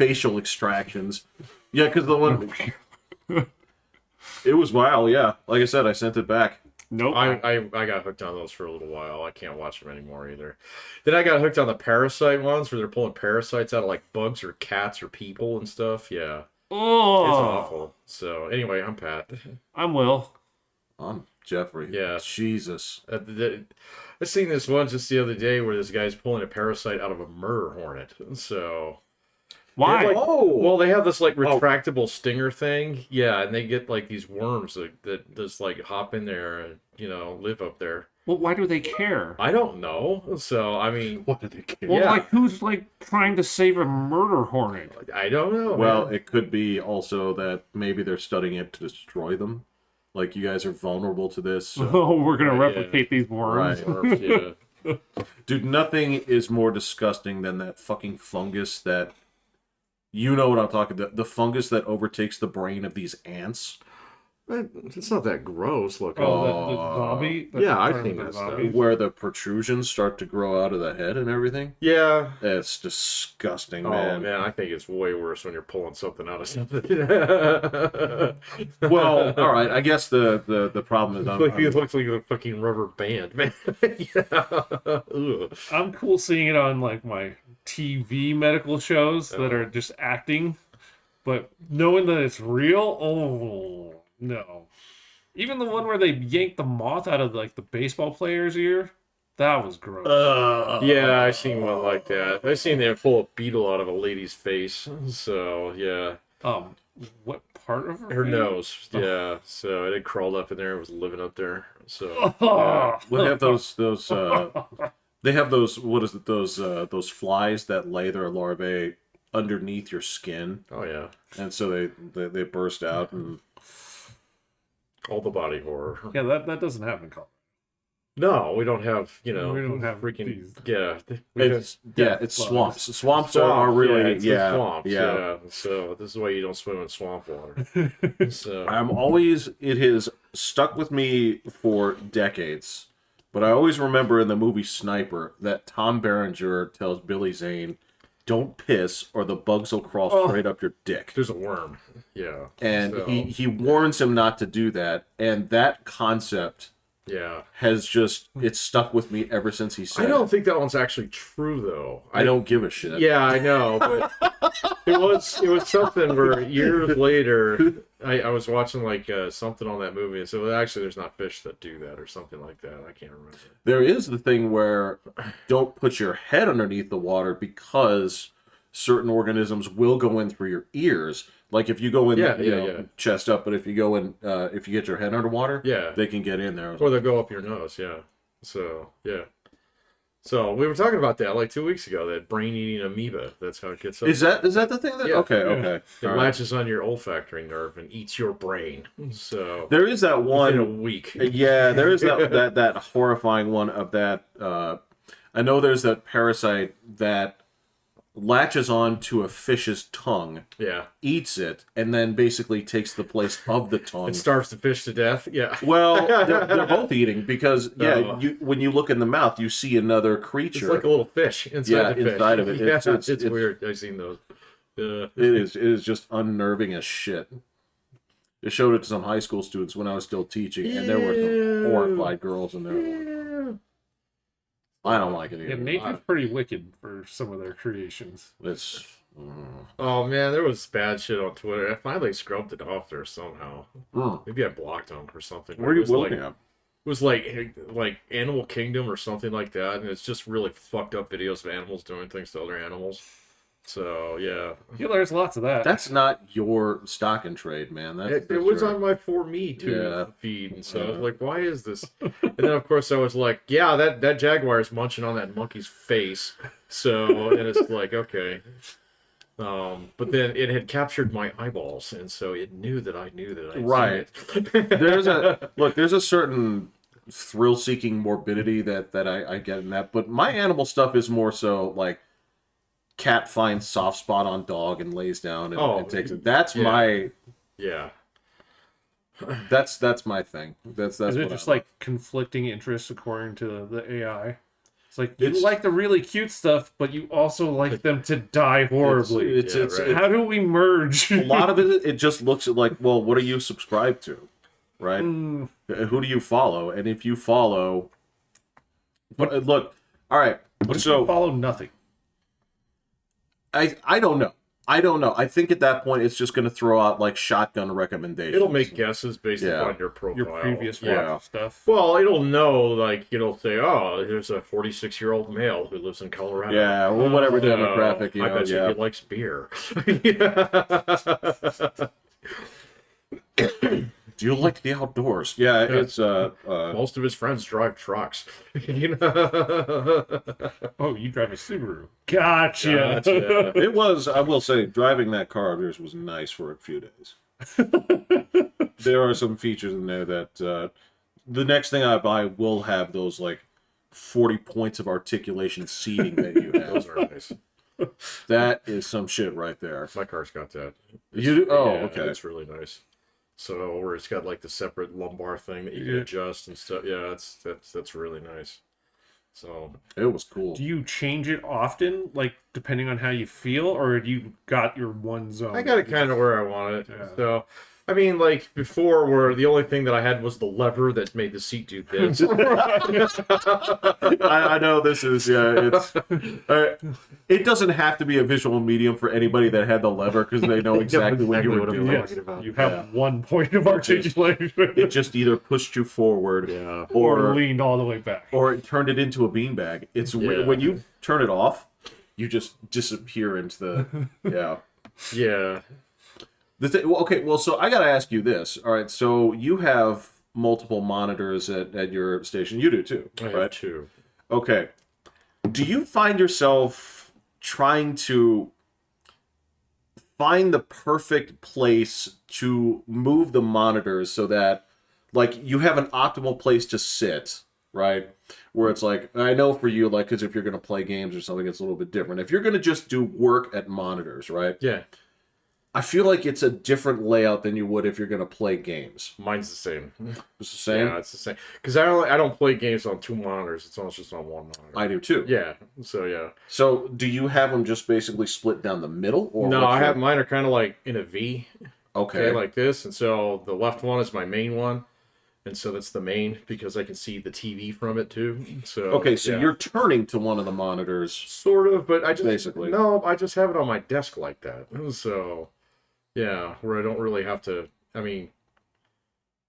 facial extractions. Yeah, because the one... It was wild, yeah. Like I said, I sent it back. Nope. I got hooked on those for a little while. I can't watch them anymore either. Then I got hooked on the parasite ones where they're pulling parasites out of like bugs or cats or people and stuff. Yeah. Oh, It's awful. So anyway, I'm Pat. I'm Will. I'm Jeffrey. Yeah. Jesus. I seen this one just the other day where this guy's pulling a parasite out of a murder hornet. So Why? like, well, they have this like retractable stinger thing. Yeah, and they get like these worms that just like hop in there and live up there. Well, why do they care? I don't know. So I mean, What did they care? Well, yeah. like who's like trying to save a murder hornet? I don't know. Well, man. it could be also that maybe they're studying it to destroy them. Like, you guys are vulnerable to this. So. Oh, we're gonna Yeah. replicate these worms. Right. Worms, yeah. Dude, nothing is more disgusting than that fucking fungus that... You know what I'm talking about. The fungus that overtakes the brain of these ants. It's not that gross looking. Oh, the zombie. Yeah, I've Turn seen into that zombies. stuff. Where the protrusions start to grow out of the head and everything. Yeah. It's disgusting, Oh man. man, I think it's way worse when you're pulling something out of something. Well, all right. I guess the problem is It looks like a fucking rubber band, man. Yeah. Ugh. I'm cool seeing it on like my TV medical shows that are just acting, but knowing that it's real, oh no. Even the one where they yanked the moth out of like the baseball player's ear, that was gross. Yeah, I seen one like that. I seen them pull a beetle out of a lady's face. So yeah, What part of her nose. Yeah, so it had crawled up in there and was living up there. So Oh. We have those they have those, what is it, those flies that lay their larvae underneath your skin, oh yeah, and so they burst out and all the body horror. Yeah, that doesn't happen in Colorado. No, we don't have We don't have freaking these. yeah. it's swamps. Swamps Swamp, are really it's the swamps, yeah. So this is why you don't swim in swamp water. So It has stuck with me for decades, but I always remember in the movie Sniper that Tom Berenger tells Billy Zane, "Don't piss or the bugs will crawl straight up your dick." there's a worm. Yeah, And so, he warns him not to do that, and that concept yeah. has just, it's stuck with me ever since he said I don't it. think that one's actually true though. I don't give a shit. Yeah, I know, but it was something where years later I was watching like something on that movie and so actually there's not fish that do that or something like that. I can't remember. There is the thing where don't put your head underneath the water because certain organisms will go in through your ears. Like if you go in, Yeah. chest up, but if you go in, if you get your head underwater, Yeah. they can get in there. Or they'll go up your nose, yeah. So yeah. So we were talking about that like 2 weeks ago, that brain-eating amoeba. That's how it gets up. Is that the thing that? Yeah. Okay. It All right. latches on your olfactory nerve and eats your brain. So There is that in a one. week. Yeah, there is that horrifying one of that. I know there's that parasite that latches on to a fish's tongue, Yeah. eats it, and then basically takes the place of the tongue. It starves the fish to death. Yeah. Well, they're both eating because Oh. when you look in the mouth, you see another creature. It's like a little fish inside the fish. inside of it. Yeah, It's it's weird. I've seen those. It is just unnerving as shit. They showed it to some high school students when I was still teaching, and there were some horrified girls in there. I don't like it either. Yeah, nature's pretty wicked for some of their creations. It's Oh man, there was bad shit on Twitter. I finally scrubbed it off there somehow. Maybe I blocked them or something. Where are you It was looking like, at? It was like Animal Kingdom or something like that, and it's just really fucked up videos of animals doing things to other animals. So yeah, Yeah, there's lots of that. That's not your stock and trade, man. That's it was your- on my For Me too Yeah. feed, and so I was like, why is this? And then of course I was like, yeah, that jaguar is munching on that monkey's face. So and it's like, okay. But then it had captured my eyeballs, and so it knew that I knew that I'd Right. seen it. There's a certain thrill-seeking morbidity that I get in that, but my animal stuff is more so like cat finds soft spot on dog and lays down and takes it. That's yeah. my Yeah. that's my thing. That's Is what it just I like conflicting interests according to the AI? It's like you It's- like the really cute stuff, but you also like them to die horribly. It's right. How do we merge? a lot of it just looks like, well, what are you subscribed to, right? Mm, Who do you follow? And if you follow, look, all right. what if So you follow nothing? I don't know. I don't know. I think at that point it's just going to throw out like shotgun recommendations. It'll make guesses based Yeah. upon your profile. Your previous Yeah. watch stuff. Well, it'll know, like, it'll say, oh, there's a 46-year-old male who lives in Colorado. Yeah, well, whatever So, demographic, you I know, bet you yeah. he likes beer. Do you like the outdoors? Yeah, it's Most of his friends drive trucks. You know? Oh, you drive a Subaru. Gotcha. Gotcha. it was. I will say, driving that car of yours was nice for a few days. There are some features in there that the next thing I buy will have those like 40 points of articulation seating that you Those have. are nice. That is some shit right there. My car's got that. You do? Oh, Yeah, okay. It's really nice. So where it's got like the separate lumbar thing that you can Yeah. adjust and stuff. Yeah, that's really nice. So It was cool. Do you change it often, like depending on how you feel, or do you got your one zone? I got it kind of where I want it. Yeah. So I mean, like before, where the only thing that I had was the lever that made the seat do this. I know this is it's it doesn't have to be a visual medium for anybody that had the lever because they know exactly what you were I'm doing. Yes, talking about. you have Yeah. one point of articulation, It just either pushed you forward Yeah. or or leaned all the way back. it turned it into a beanbag. It's Yeah. when you turn it off, you just disappear into the yeah. Yeah. Okay, well, so I got to ask you this. All right, so you have multiple monitors at your station. You do too, I have right? two. Okay. Do you find yourself trying to find the perfect place to move the monitors so that, like, you have an optimal place to sit, right? Where it's like, I know for you, like, because if you're going to play games or something, it's a little bit different. If you're going to just do work at monitors, right? Yeah. I feel like it's a different layout than you would if you're going to play games. Mine's the same. It's the same? Yeah, it's the same. Because I don't play games on two monitors. It's almost just on one monitor. I do too. Yeah. So yeah. So do you have them just basically split down the middle? Or No, what's I your- have mine are kind of like in a V. Okay. Like this, and so the left one is my main one, and so that's the main because I can see the TV from it too. So Okay, so yeah. you're turning to one of the monitors. sort of, but I just Basically. no, I just have it on my desk like that. So yeah, where I don't really have to. I mean,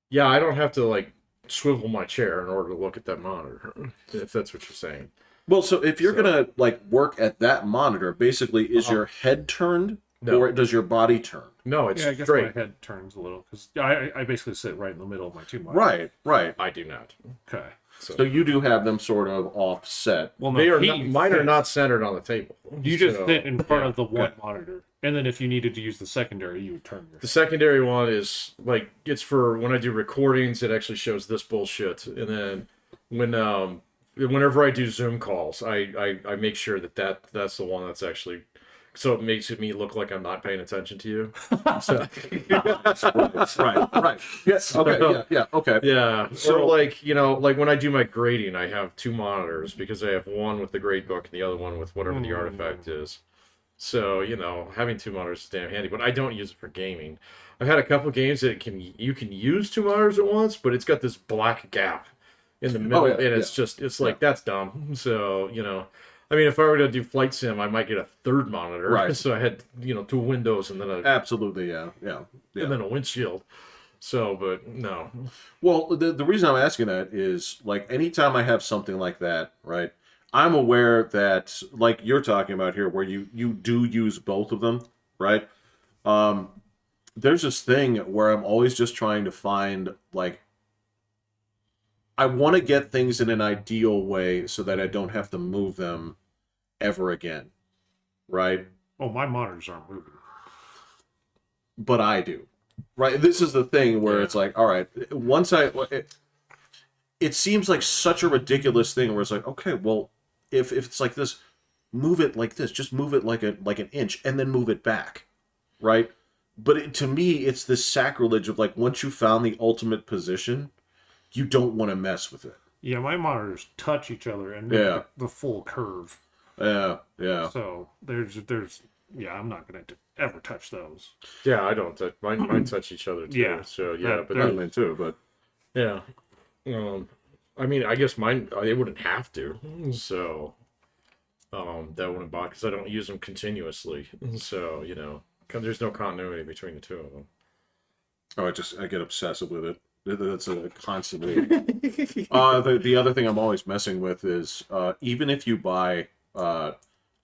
yeah, I don't have to like swivel my chair in order to look at that monitor. If that's what you're saying. Well, so if you're So- gonna like work at that monitor, basically, is your head turned No. or does your body turn? No, it's Yeah, I guess straight. my head turns a little because I basically sit right in the middle of my two monitors. Right, right. I do not. Okay. So, So you do have them sort of offset. Well, no, they are he not, mine are sits. not centered on the table. You just So, sit in front yeah. of the one monitor, and then if you needed to use the secondary, you would turn your. The secondary one is like it's for when I do recordings. It actually shows this bullshit, and then whenever I do Zoom calls, I make sure that's the one that's actually. So it makes me look like I'm not paying attention to you. So, right. Yes. Okay. Yeah. Okay. yeah. So- Or like like when I do my grading, I have two monitors because I have one with the grade book and the other one with whatever the artifact is. So having two monitors is damn handy, but I don't use it for gaming. I've had a couple games that you can use two monitors at once, but it's got this black gap in the middle, yeah, and it's like that's dumb. So I mean, if I were to do flight sim, I might get a third monitor. Right. So I had two windows and then Absolutely. Yeah. and then a windshield. So, but no. Well, the reason I'm asking that is like anytime I have something like that, right? I'm aware that like you're talking about here, where you do use both of them, right? There's this thing where I'm always just trying to find like I want to get things in an ideal way so that I don't have to move them ever again, right? Oh, my monitors aren't moving. But I do, right? This is the thing where it's like, all right, once it seems like such a ridiculous thing where it's like, okay, well, if it's like this, move it like this, just move it like an inch, and then move it back, right? But to me, it's this sacrilege of like once you found the ultimate position, you don't want to mess with it. Yeah, my monitors touch each other and make Yeah. the full curve. Yeah, yeah. So there's yeah, I'm not gonna ever touch those. Yeah, I don't touch mine touch each other too. Yeah, So yeah, that- but I they're- mean too, but yeah. I mean, I guess mine they wouldn't have to. So that wouldn't bother because I don't use them continuously. So, 'cause there's no continuity between the two of them. oh, I get obsessive with it. That's a constantly. The other thing I'm always messing with is even if you buy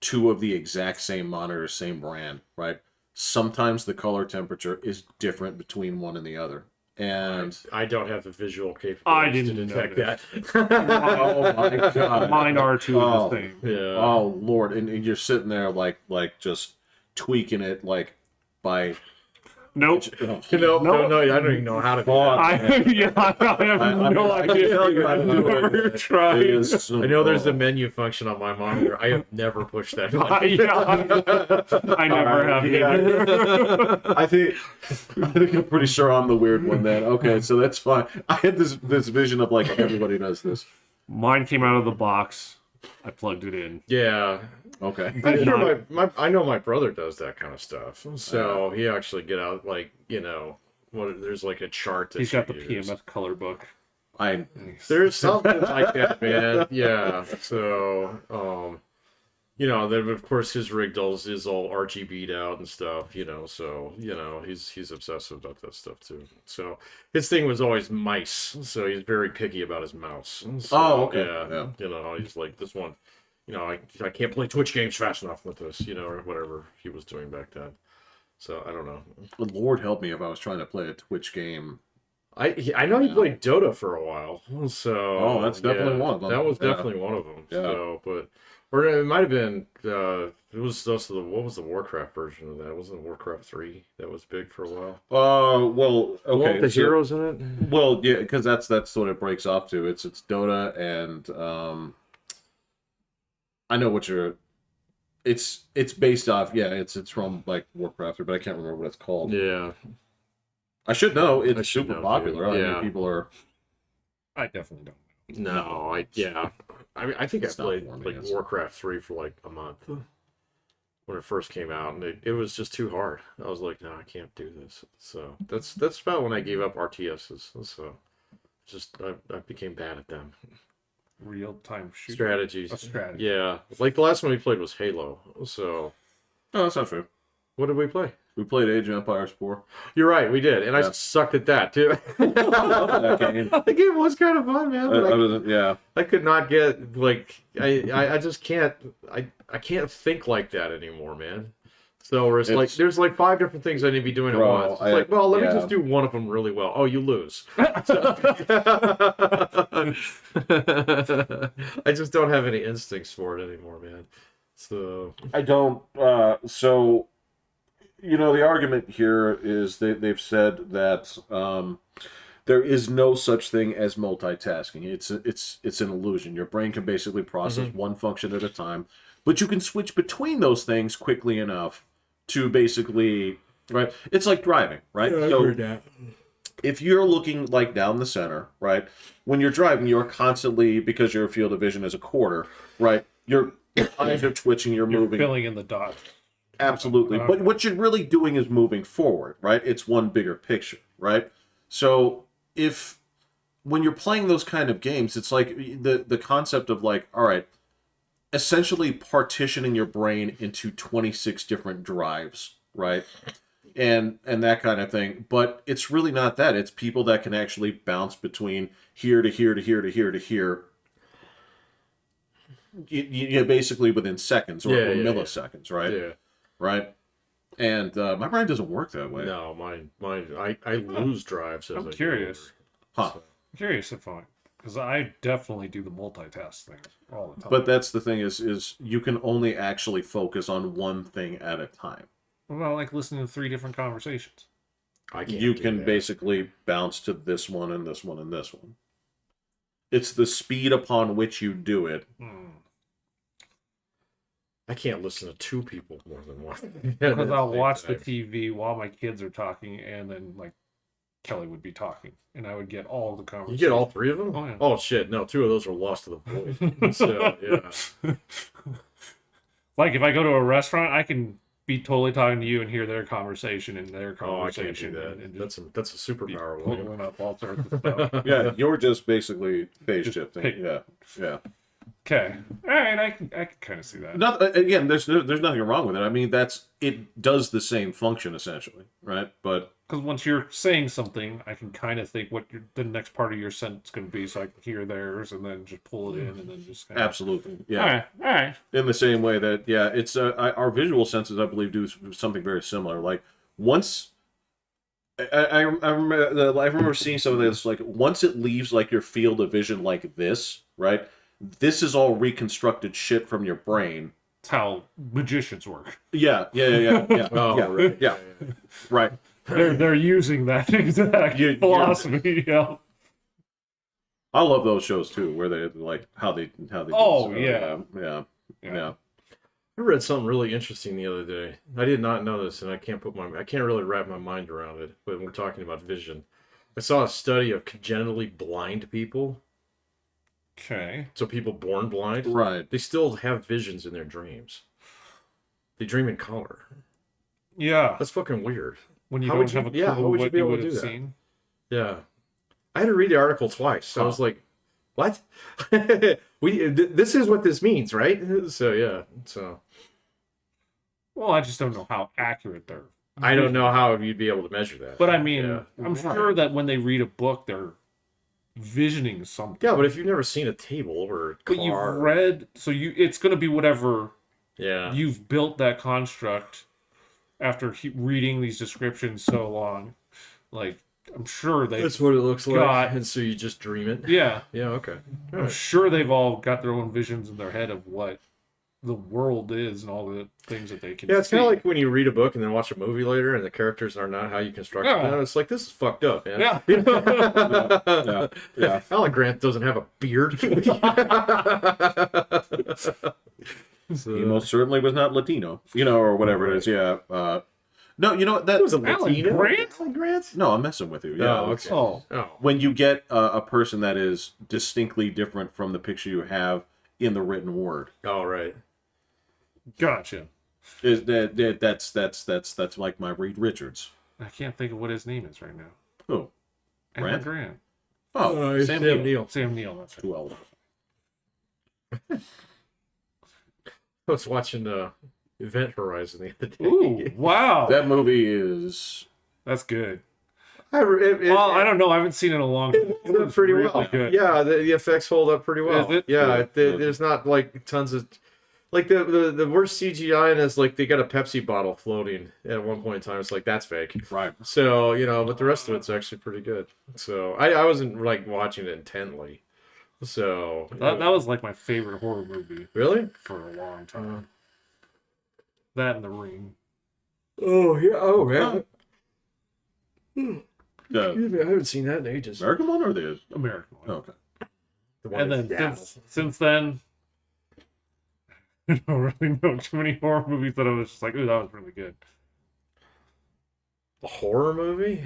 two of the exact same monitors, same brand, right? Sometimes the color temperature is different between one and the other. And I don't have the visual I capabilities to didn't detect notice. that. oh my god, Mine are two Oh. of the same. Yeah. oh lord, and you're sitting there like just tweaking it like by. Nope. Oh, No, I don't even know how to do that. Yeah, I have no I can idea. tell you how to do it. Never tried. It is, I know there's a menu function on my monitor. I have never pushed that button. I never have either. I think I'm pretty sure I'm the weird one then. Okay, so that's fine. I had this vision of like everybody does this. Mine came out of the box. I plugged it in. Yeah. Okay. I'm sure I know my brother does that kind of stuff. So he actually get out there's like a chart that He's got the you use. PMS color book. There's something like that, man. Yeah. So then of course his rig is all RGB'd out and stuff, so he's obsessive about that stuff too. So his thing was always mice, so he's very picky about his mouse. So, Oh, okay. Yeah. He's like, this one, I can't play Twitch games fast enough with this, or whatever he was doing back then. So I don't know. Lord help me if I was trying to play a Twitch game. I know he played Dota for a while, so that's definitely one of them. That was Yeah. definitely one of them. Yeah. So, or it might have been it was also what was the Warcraft version of that? Wasn't it Warcraft 3 that was big for a while? Well, The one okay. with the heroes in it. Well, yeah, because that's what it breaks off to. It's Dota and I know what you're. It's based off. Yeah, it's from like Warcraft, but I can't remember what it's called. Yeah, I should know. I It's should super know, popular. too. I Yeah. mean, people are. I definitely don't. no, I think It's I not played for me, like it's- Warcraft 3 for like a month when it first came out, and it was just too hard. I was like, no, I can't do this. So that's about when I gave up RTSs. So I became bad at them. Real time shooter. Strategies. A strategy. Yeah, like the last one we played was Halo. So No, that's not true. what did we play? We played Age of Empires 4. You're right, we did, and I Yeah. sucked at that too. That game. The game was kind of fun, man. But I was, yeah. I could not get like I just can't I can't think like that anymore, man. So it's like there's like 5 different things I need to be doing at Bro, once. It's like, well, let me yeah. just do one of them really well. Oh, you lose. I just don't have any instincts for it anymore, man. So I don't. So, the argument here is they've said that there is no such thing as multitasking. It's an illusion. Your brain can basically process one function at a time, but you can switch between those things quickly enough to basically, right? It's like driving, right? So if you're looking like down the center, right? When you're driving, you're constantly, because your field of vision is a quarter, right? Your eyes are twitching, you're moving. Filling in the dots. Absolutely. But what you're really doing is moving forward, right? It's one bigger picture, right? So when you're playing those kind of games, it's like the concept of like, all right, essentially partitioning your brain into 26 different drives, right? And that kind of thing. But it's really not that. It's people that can actually bounce between here to here to here to here to here. You basically within seconds or milliseconds, right? yeah. Right. And my brain doesn't work that way. No, mine I lose drives as I I'm get curious. Huh. I'm curious if because I definitely do the multitask thing all the time. But that's the thing is you can only actually focus on one thing at a time. Well, like listening to 3 different conversations. I can't You do can that. basically bounce to this one and this one and this one. It's the speed upon which you do it. I can't listen to 2 people more than one. Because I'll watch the TV while my kids are talking and then like Kelly would be talking, and I would get all the You conversation. get all three of them? Oh, yeah. Oh shit! No, two of those are lost to the void. So yeah. Like if I go to a restaurant, I can be totally talking to you and hear their conversation and their Oh, I can't conversation. do and that. just That's a be superpower, William. pulling up all sorts of stuff. Yeah, you're just basically phase Just shifting. pick- Yeah, yeah. Okay, all right, I can kind of see that. Not again. There's nothing wrong with it. I mean, it does the same function essentially, right? But Because once you're saying something, I can kind of think what the next part of your sentence going to be, so I can hear theirs and then just pull it in and then just kind of... absolutely, yeah. All right. In the same way that it's our visual senses, I believe, do something very similar. Like once I remember seeing some of this. Like once it leaves like your field of vision, like this, right? This is all reconstructed shit from your brain. It's how magicians work. Yeah. Oh, yeah, right. yeah, right. They're using that exact philosophy. Yeah. I love those shows too, where they like how they Oh, do yeah. yeah. I read something really interesting the other day. I did not know this, and I can't really wrap my mind around it. But we're talking about vision. I saw a study of congenitally blind people. Okay. So people born blind, Right. they still have visions in their dreams. They dream in color. Yeah. That's fucking weird. When you How don't would you- have a clue yeah, how would you what be you able would to have do that? seen. Yeah, I had to read the article twice. So I was like, "What? This is what this means, right?" So yeah. So Well, I just don't know how accurate they're. I don't know how you'd be able to measure that. But I mean, Yeah. I'm sure that when they read a book, they're visioning something. Yeah, but if you've never seen a table or a car, But you've read, so it's going to be whatever yeah, you've built that construct after reading these descriptions so long. Like, I'm sure that's what it looks like. got- And so you just dream it. Yeah, Yeah. Okay. All I'm right. sure they've all got their own visions in their head of what the world is and all the things that they can Yeah, it's see. kind of like when you read a book and then watch a movie later, and the characters are not how you constructed Yeah. them. It's like, this is fucked up, man. Yeah. Yeah. Alan Grant doesn't have a beard. So, He most certainly was not Latino, or whatever it is. Yeah. No, you know what? That was a Alan Latino. Grant? Alan Grant? No, I'm messing with you. Yeah. Oh, it's- okay. Oh, Oh. When you get a person that is distinctly different from the picture you have in the written word, Oh, right. gotcha. is that's like my Reed Richards. I can't think of what his name is right now. Who? Alan Grant? Grant. Oh, Sam Neill. Sam Neill. That's right. Too old. I was watching Event Horizon the other day. Ooh, wow. That movie is. That's good. I don't know. I haven't seen it in a long time. It did pretty really well. good. Yeah, the effects hold up pretty well. Is it? Yeah, Yeah. there's not like tons of like the worst CGI and is like they got a Pepsi bottle floating at one point in time. It's like that's fake. Right. So but the rest of it's actually pretty good. So I wasn't like watching it intently. So That was like my favorite horror movie really. for a long time. That and The Ring. Oh yeah. Oh man. The Excuse me, I haven't seen that in ages. American one or the? American one. Okay. The one And then in- since then, I don't really know too many horror movies that I was just like, ooh, that was really good. a horror movie.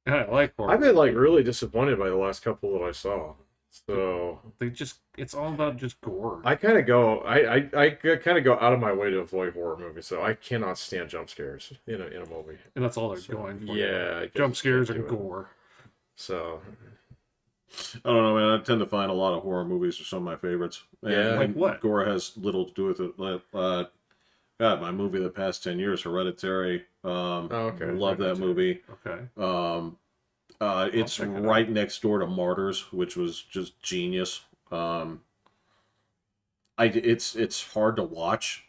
Yeah, I like horror. I've been like really disappointed by the last couple that I saw. So It's all about just gore. I kind of go, I kind of go out of my way to avoid horror movies. So I cannot stand jump scares in a movie. And that's all they're going for. Yeah, I Jump just scares can't and do it. gore. So I don't know, man. I tend to find a lot of horror movies are some of my favorites. Yeah. And Like what? Gore has little to do with it. God, my movie of the past 10 years, Hereditary. okay. Love that movie. Okay. It's check it right next door to Martyrs, which was just genius. It's hard to watch,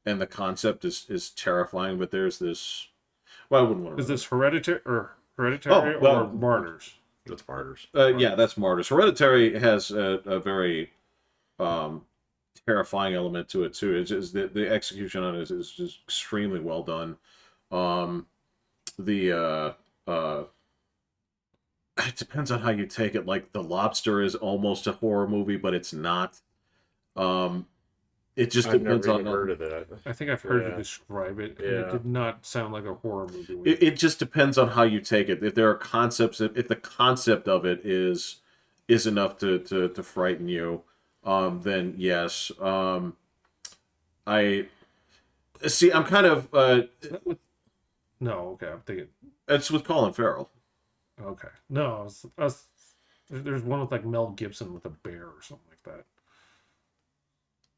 and the concept is terrifying. But there's this. Well, I wouldn't want to. Is this Hereditary or well- Martyrs? that's Martyrs. Yeah, that's Martyrs. Hereditary has a very terrifying element to it too. It's just the execution on it is just extremely well done. It depends on how you take it. Like The Lobster is almost a horror movie, but it's not. It just I've depends never on even heard of that. I think I've heard you Yeah. describe it, and Yeah. it did not sound like a horror movie. it just depends on how you take it. If there are concepts, if the concept of it is enough to frighten you, then yes. I see. I'm kind of. Is that with... No, okay, I'm thinking. It's with Colin Farrell. Okay, no, there's one with like Mel Gibson with a bear or something like that.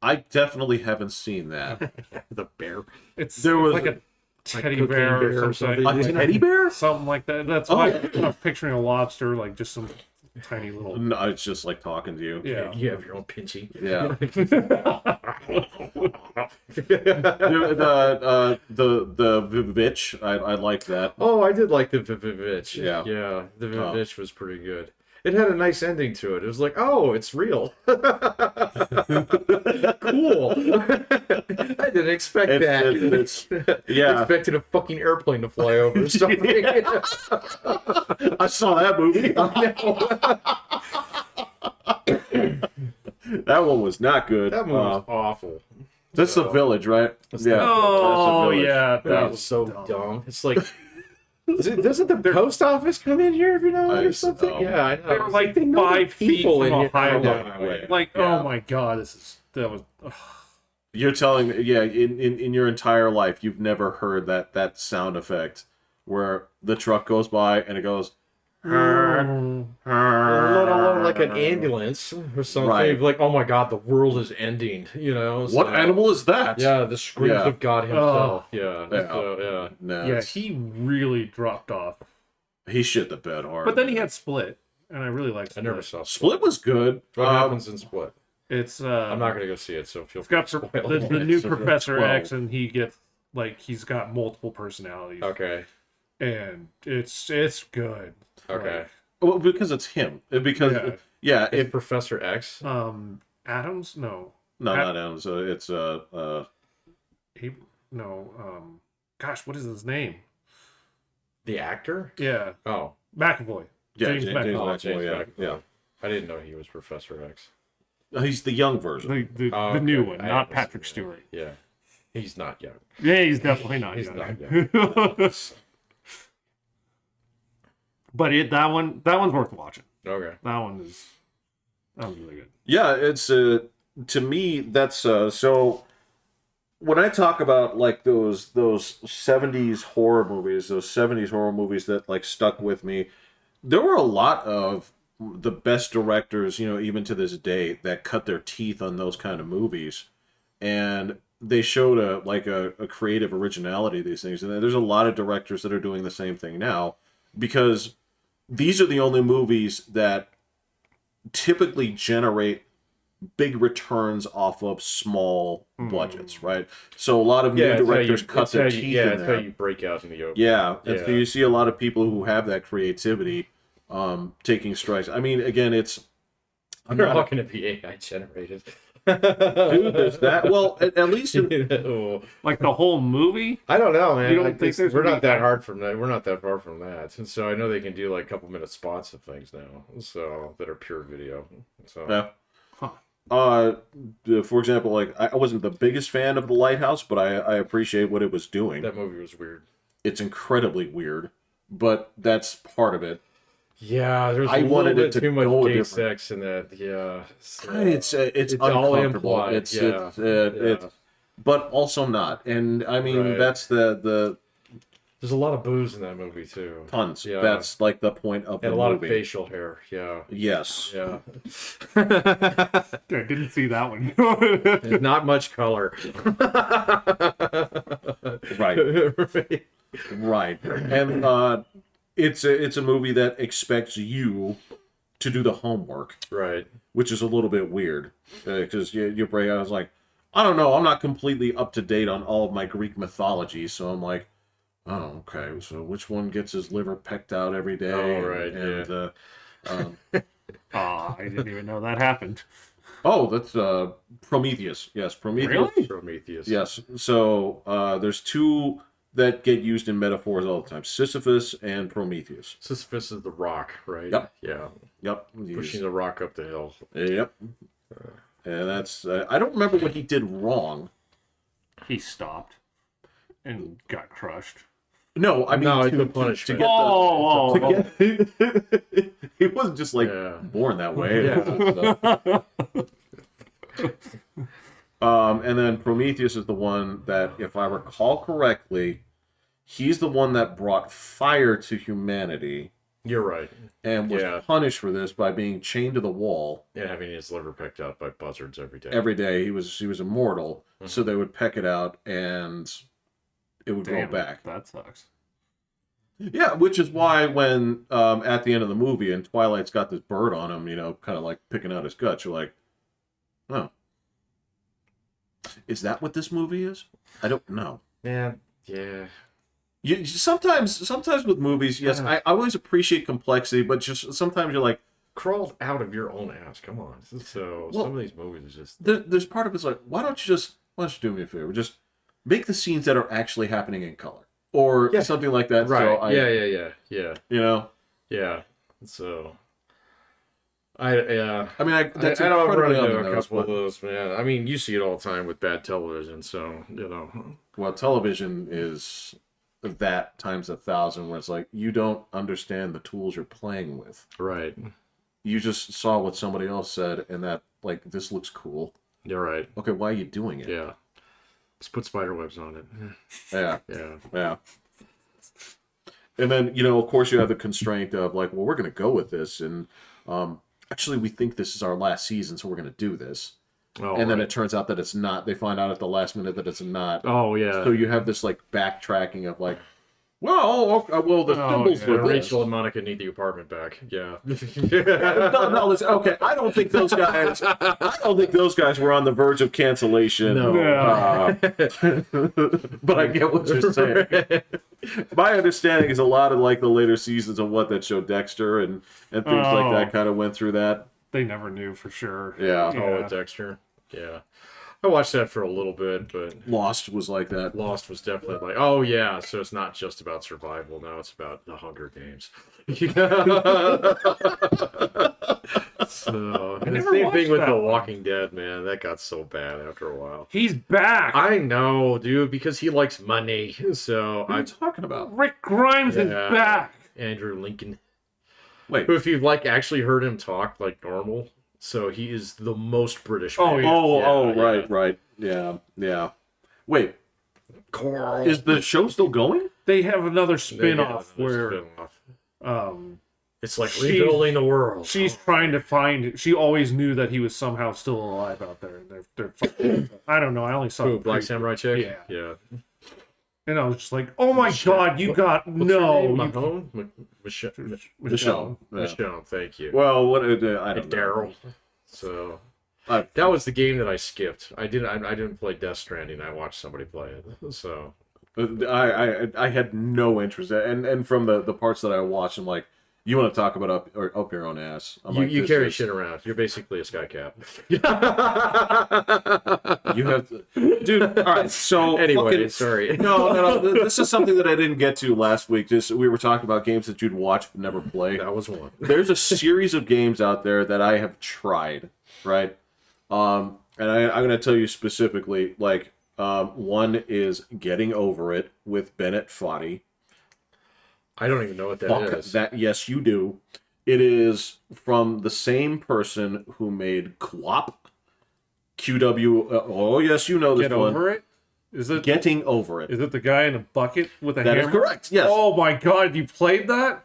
I definitely haven't seen that. The bear. There was like a teddy cocaine bear, bear or or something. A teddy bear? Something like that. That's Oh. why I was picturing a lobster, like just some tiny little. No, it's just like talking to you. Yeah. You have your own pinchy. Yeah. the Vivitch, I like that. Oh, I did like the Vivitch. Yeah. Yeah, the Vivitch was pretty good. It had a nice ending to it. It was like, oh, it's real. Cool. I didn't expect that. It's yeah. I expected a fucking airplane to fly over or something. I saw that movie. That one was not good. That one was awful. That's the Village, right? Yeah. Oh That's The Village. yeah, That was so dumb. It's like, doesn't the post office come in here every now and then or something? know. Yeah, I know. They were It's like they know the 5 feet from in a here. highway. Like, Yeah. oh my god, that was. Ugh. You're telling me, yeah, in your entire life, you've never heard that sound effect where the truck goes by and it goes. Let alone like an ambulance or something. Right. Like, oh my god, the world is ending. You know. What animal is that? Yeah, the screams Yeah. of God himself. Yeah. Yeah. So, No, Yeah, he really dropped off. he shit the bed hard. But then he had Split, and I really liked I Split. never saw Split was good. What happens in Split? It's I'm not gonna go see it, so feel It's got free to spoil the it. new So Professor 12. X, and he's got multiple personalities, Okay. and it's good. Okay. Well, because it's him. Because yeah, It's Professor X. Adams? No, no, not Adams. It's gosh, what is his name? The actor? Yeah, Oh. McAvoy. yeah, James James McAvoy. McAvoy, James yeah, McAvoy. yeah. I didn't know he was Professor X. He's the young version. The Oh, the new okay. one, I not haven't Patrick seen Stewart. Yeah. He's not young. Yeah, he's definitely not. He's young. not young. But that one's worth watching. Okay. That was really good. Yeah, it's to me that's so. When I talk about like those 70s horror movies, those 70s horror movies that like stuck with me, there were a lot of the best directors, even to this day, that cut their teeth on those kind of movies, and they showed a creative originality of these things. And there's a lot of directors that are doing the same thing now, because these are the only movies that typically generate big returns off of small budgets, right? So a lot of new directors cut their teeth in that's there. how you break out in the open. Yeah, and so Yeah. you see a lot of people who have that creativity taking strikes. I mean, again, I'm They're not all going to be AI generated. dude, there's that. Well, at least Oh. Like the whole movie. I don't know, man. You don't think there's we're gonna not be- that hard from that. We're not that far from that, and so I know they can do like couple minute spots of things now, so that are pure video. So yeah. Huh. For example, like I wasn't the biggest fan of The Lighthouse, but I appreciate what it was doing. that movie was weird. It's incredibly weird, but that's part of it. Yeah, there's I a wanted little it bit to too much go gay different. sex in that. Yeah, so, It's all uncomfortable. implied. It's Yeah. but also not. And I mean, Right. that's the There's a lot of booze in that movie too. tons. Yeah. That's like the point of And the a lot movie. of facial hair. Yeah. Yes. Yeah. I didn't see that one. Not much color. Right. Right. And it's a movie that expects you to do the homework, Right. which is a little bit weird because you break out. I was like, I don't know. I'm not completely up to date on all of my Greek mythology, so I'm like, oh, okay. So which one gets his liver pecked out every day? Oh, right, I didn't even know that happened. Oh, that's Prometheus. Yes, Prometheus. Really? Prometheus. Yes. So there's two that get used in metaphors all the time: Sisyphus and Prometheus. Sisyphus is the rock, right? Yep. Yeah. Yep. Pushing the rock up the hill. Yep. And that's I don't remember what he did wrong. He stopped and got crushed. No, I mean No, it's to a punishment. get Oh, the, to get, he wasn't just like Yeah. born that way. Yeah. And then Prometheus is the one that, if I recall correctly, he's the one that brought fire to humanity You're right. and was Yeah. punished for this by being chained to the wall Yeah, having his liver picked up by buzzards every day. every day. He was immortal, so they would peck it out and it would damn, grow back. that sucks. Yeah, which is why when at the end of the movie and Twilight's got this bird on him, kind of like picking out his guts, you're like, oh, is that what this movie is? I don't know. Yeah. Yeah. You sometimes with movies, yes, I always appreciate complexity, but just sometimes you're like, Crawled out of your own ass. Come on. So Well, some of these movies are just. there's part of it's like, why don't you do me a favor, just make the scenes that are actually happening in color or Yeah. something like that. Right. So I, Yeah. Yeah. So. I I mean, that's I don't run incredibly into on the a nose, couple of but, those, man. I mean, you see it all the time with bad television, so well, television is that times 1,000, where it's like you don't understand the tools you're playing with. Right. You just saw what somebody else said, and that like this looks cool. You're right. Okay, why are you doing it? Yeah. Let's put spider webs on it. Yeah. Yeah. Yeah. And then, of course, you have the constraint of like, well, we're going to go with this, and actually, we think this is our last season, so we're going to do this. Oh, And then right. it turns out that it's not. They find out at the last minute that it's not. Oh yeah. So you have this like backtracking of like, well, the symbols yeah. for this. Rachel and Monica need the apartment back. Yeah. No, listen. Okay, I don't think those guys. I don't think those guys were on the verge of cancellation. No. But I get what you're saying. My understanding is a lot of like the later seasons of that show Dexter and things like that kind of went through that. They never knew for sure. Yeah. Oh, with Dexter. Yeah. I watched that for a little bit, but Lost was like that. Lost was definitely like, oh yeah, so it's not just about survival now, it's about the Hunger Games. So, and the never same watched thing with that The one. Walking Dead, man. That got so bad after a while. He's back. I know, dude, because he likes money. So What are you I talking about? Rick Grimes is Yeah. back. Andrew Lincoln. Wait. Who, if you've actually heard him talk like normal, so he is the most British man. Oh, yeah. Right. Yeah. Wait, Carl. is the show still going? They have another They spin-off have another where spin-off. It's like she- rebuilding the world. she's trying to find. She always knew that he was somehow still alive out there. And they're I don't know. I only saw Who, the Black preview. Samurai chick? Yeah. Yeah. And I was just like, "Oh my god, you got What's her no, name? you Mahone? Michelle. Yeah. Michelle, thank you. Well, I don't And know. Daryl. So I- that was the game that I skipped. I didn't play Death Stranding. I watched somebody play it. So I had no interest, and from the parts that I watched, I'm like, you want to talk about up your own ass? I'm like, you this carry is- shit around. You're basically a sky cap. You have to, dude. All right, so Anyway, fucking- sorry. No. This is something that I didn't get to last week. Just we were talking about games that you'd watch but never play. That was one. There's a series of games out there that I have tried, right? And I'm going to tell you specifically, like, one is Getting Over It with Bennett Foddy. I don't even know what that Fuck is. that, yes, you do. It is from the same person who made QWOP. QW. Oh, yes, you know this get one. over it." Is it? Getting Over It. Is it the guy in a bucket with a That hammer? is correct, yes. Oh my god, you played that?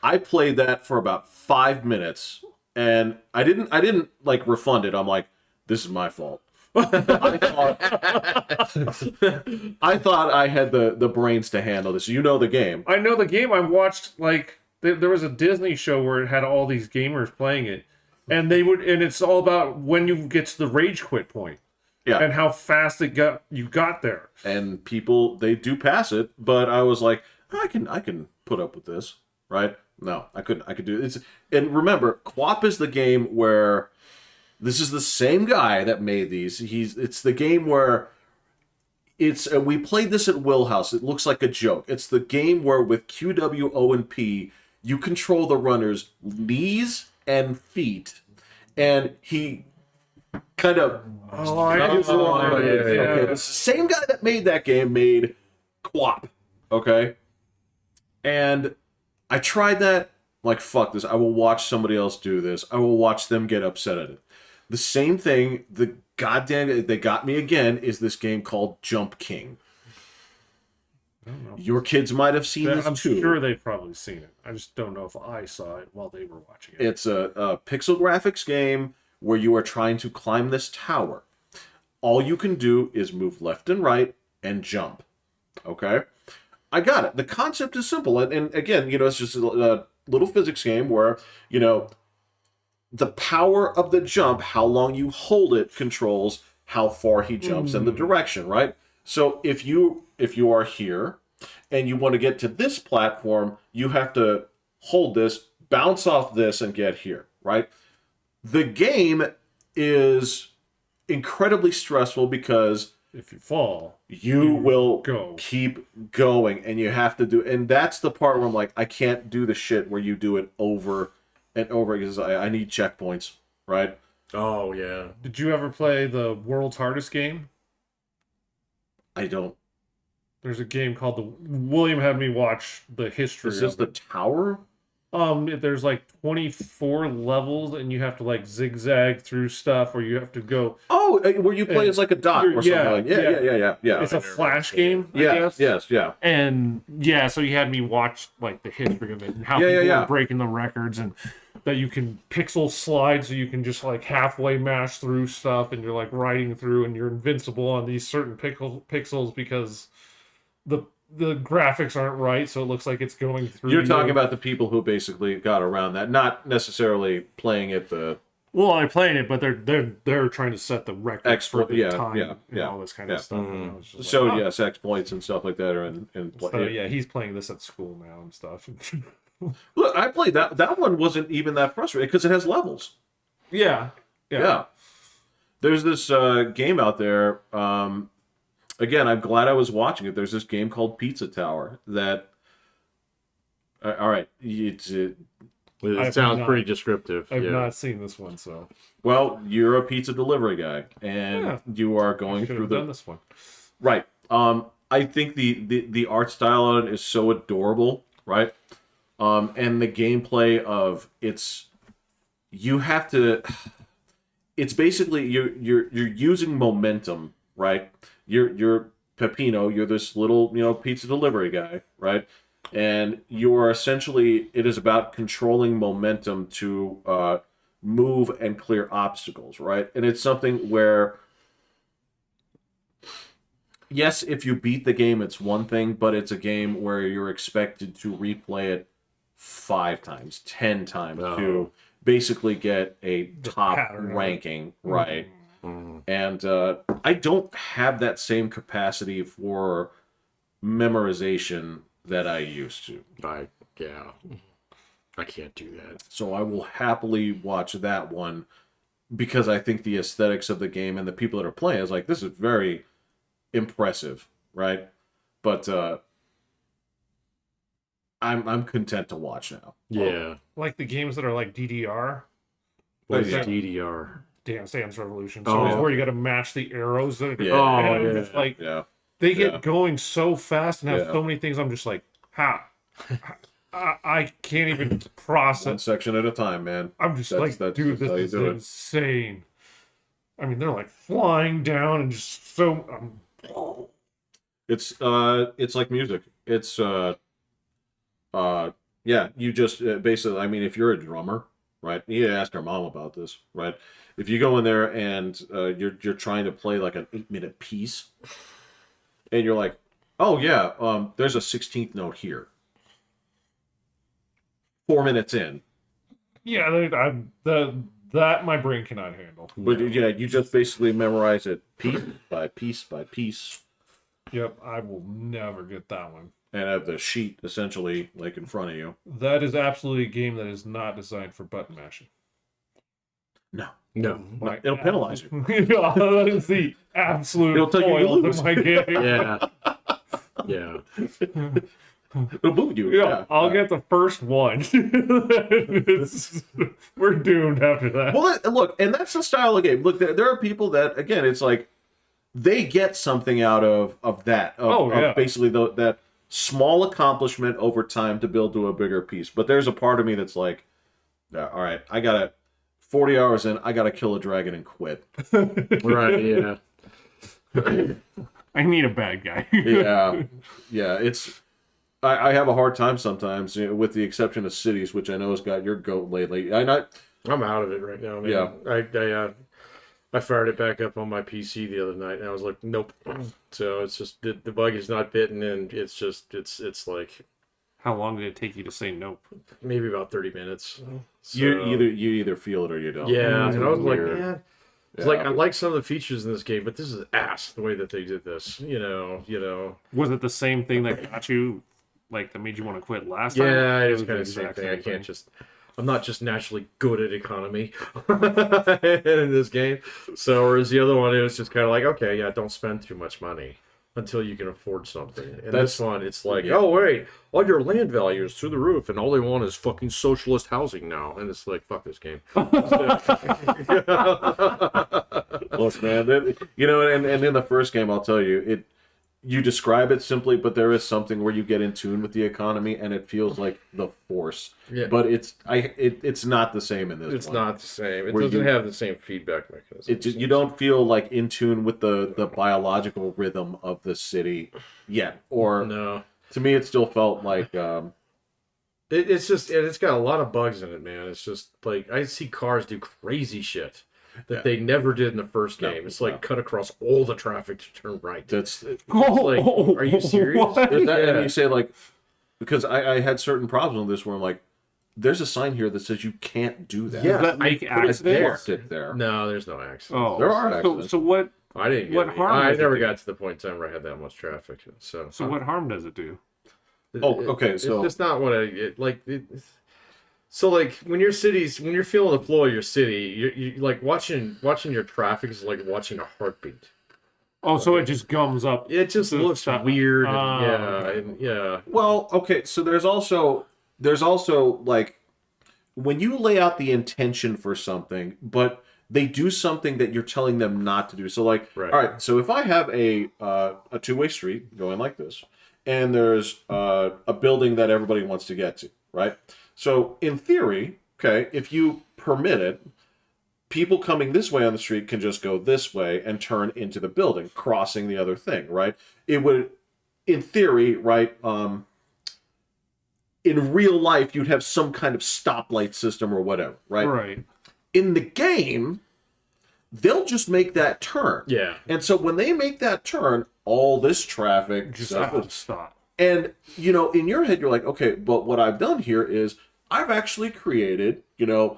I played that for about 5 minutes, and I didn't like refund it. I'm like, this is my fault. I thought I had the brains to handle this. You know the game. I know the game. I watched there was a Disney show where it had all these gamers playing it, and it's all about when you get to the rage quit point Yeah. and how fast you got there. And people, they do pass it, but I was like, I can put up with this, right? No, I couldn't. I could do it. And remember, QWOP is the game where this is the same guy that made these. It's the game where we played this at Wheelhouse. It looks like a joke. It's the game where with QW, O, and P, you control the runner's knees and feet, and he kind of. Oh, I Use the wrong yeah, word. yeah. Okay, the same guy that made that game made Quap. Okay, and I tried that. Like, fuck this. I will watch somebody else do this. I will watch them get upset at it. The same thing, the goddamn, they got me again, is this game called Jump King. I don't know. Your kids might have seen this I'm too. sure they've probably seen it. I just don't know if I saw it while they were watching it. It's a pixel graphics game where you are trying to climb this tower. All you can do is move left and right and jump. Okay? I got it. The concept is simple. And again, it's just a little physics game where, the power of the jump, how long you hold it, controls how far he jumps and the direction, right? So if you are here and you want to get to this platform, you have to hold this, bounce off this, and get here, right? The game is incredibly stressful because If you fall, you will go. keep going, and you have to do, and that's the part where I'm like, I can't do the shit where you do it over and over because I need checkpoints, right? Oh yeah. Did you ever play the world's hardest game? I don't. There's a game called William had me watch the history. Is this of the it. tower? There's like 24 levels, and you have to like zigzag through stuff, or you have to go. Oh, where you play as like a dot or something. Yeah. It's a flash game. I Yes, guess. yeah. And yeah, so you had me watch like the history of it and how Yeah, people yeah. were breaking the records, and that you can pixel slide, so you can just like halfway mash through stuff, and you're like riding through, and you're invincible on these certain pixels because the graphics aren't right, so it looks like it's going through. You're talking about the people who basically got around that, not necessarily playing it the. Well, I'm playing it, but they're trying to set the record for the yeah, time yeah, and yeah, all this kind yeah. of stuff. And I was just So like, oh. yes, exploits and stuff like that are in play. So yeah, he's playing this at school now and stuff. Look, I played that. That one wasn't even that frustrating because it has levels. Yeah. There's this game out there. Again, I'm glad I was watching it. There's this game called Pizza Tower that. All right, It I've sounds not- pretty descriptive. I've yeah. not seen this one, so well, you're a pizza delivery guy, and Yeah. you are I going should through have the done this one. right. I think the art style on it is so adorable, right? And the gameplay of you have to. It's basically you're using momentum, right? You're Peppino. You're this little pizza delivery guy, right? And you are essentially, it is about controlling momentum to move and clear obstacles, right? And it's something where, yes, if you beat the game, it's one thing, but it's a game where you're expected to replay it 5 times, 10 times to basically get a top pattern of it. ranking, right? And I don't have that same capacity for memorization that I used to. I can't do that. So I will happily watch that one because I think the aesthetics of the game and the people that are playing is like, this is very impressive, right? But I'm content to watch now. Yeah. Like the games that are like DDR, What is yeah. DDR? Dance Revolution. So Oh. it's where you got to match the arrows. That are, Yeah. Oh, and yeah. it's like Yeah. they get Yeah. going so fast and have Yeah. so many things. I'm just like, how? I can't even One process. section at a time, man. I'm just That's dude, how you this is do it. insane. I mean, they're like flying down and just so. It's like music. It's yeah, you just basically, I mean, if you're a drummer, right? You need to ask our mom about this, right? If you go in there and you're trying to play like an 8-minute piece, and you're like, oh yeah, there's a 16th note here. 4 minutes in, Yeah, that my brain cannot handle. but yeah, you just basically memorize it piece by piece by piece, Yep, I will never get that one. and have the sheet essentially like in front of you. That is absolutely a game that is not designed for button mashing. No, No. it'll penalize you. That is the absolute It'll tell you you foil lose. of my game. Yeah. Yeah. It'll boot you. Yeah, I'll get the first one. We're doomed after that. Well, look, and that's the style of game. Look, there are people that, again, it's like they get something out of that. Of basically that small accomplishment over time to build to a bigger piece. But there's a part of me that's like, yeah, all right, I gotta 40 hours in, I gotta kill a dragon and quit. Right? Yeah. I need a bad guy. Yeah. It's. I have a hard time sometimes, with the exception of cities, which I know has got your goat lately. I'm out of it right now, man. Yeah. I fired it back up on my PC the other night, and I was like, nope. So it's just the bug is not bitten, and it's like. How long did it take you to say nope? Maybe about 30 minutes. So, you either feel it or you don't. Yeah, and I was weird. like, man. It's like I like some of the features in this game, but this is ass the way that they did this. You know. Was it the same thing that got you? Like, that made you want to quit last time? Yeah, it was kind of the same thing. I'm not just naturally good at economy in this game. So, whereas the other one, it was just kind of like, okay, yeah, don't spend too much money until you can afford something. And this one, it's like, oh, wait, all your land value is through the roof, and all they want is fucking socialist housing now. And it's like, fuck this game. Look, man, and in the first game, I'll tell you, you describe it simply, but there is something where you get in tune with the economy, and it feels like the Force. Yeah. But it's not the same in this. It's one. not the same. It doesn't have the same feedback mechanism. You don't feel like in tune with the biological rhythm of the city yet. Or no. To me, it still felt like. It's got a lot of bugs in it, man. It's just like I see cars do crazy shit that they never did in the first game. It's like cut across all the traffic to turn right. That's like, are you serious? And you say like, because I had certain problems with this where I'm like, there's a sign here that says you can't do that. Yeah, does that make accidents? There. No, there's no accidents. Oh, there are accidents. So what? I didn't. What harm? I never got to the point in time where I had that much traffic. So what harm does it do? Okay. So it's just not what So like when you're feeling the flow of your city, you like watching your traffic is like watching a heartbeat. Oh, so it just gums up. It just looks weird. Yeah. Well, okay. So there's also like when you lay out the intention for something, but they do something that you're telling them not to do. So like, all right. So if I have a two-way street going like this, and there's a building that everybody wants to get to, right? So in theory, okay, if you permit it, people coming this way on the street can just go this way and turn into the building, crossing the other thing, right? It would, in theory, right, in real life, you'd have some kind of stoplight system or whatever, right? Right. In the game, they'll just make that turn. Yeah. And so when they make that turn, all this traffic just stop. And, in your head, you're like, okay, but what I've done here is I've actually created, an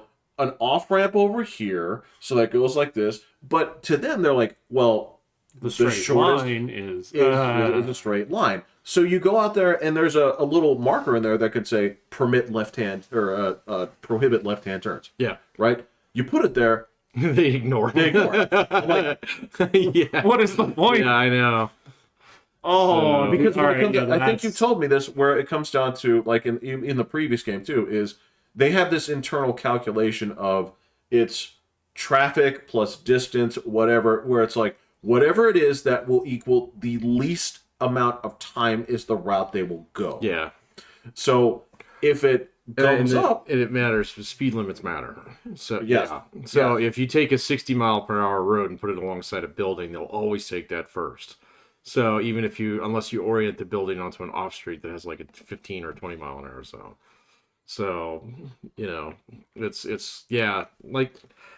off-ramp over here, so that goes like this. But to them, they're like, well, the straight line is a straight line. So you go out there, and there's a little marker in there that could say permit left-hand, or prohibit left-hand turns. Yeah. Right? You put it there. They ignore it. I'm like, yeah. What is the point? Yeah, I know. Oh, because I think you told me this, where it comes down to, like in the previous game too, is they have this internal calculation of it's traffic plus distance, whatever, where it's like whatever it is that will equal the least amount of time is the route they will go. Yeah. So if it goes up, and it matters. Speed limits matter. So yes. Yeah. So if you take a 60-mile-per-hour road and put it alongside a building, they'll always take that first. So even unless you orient the building onto an off street that has like a 15 or 20 mile an hour zone. So, it's like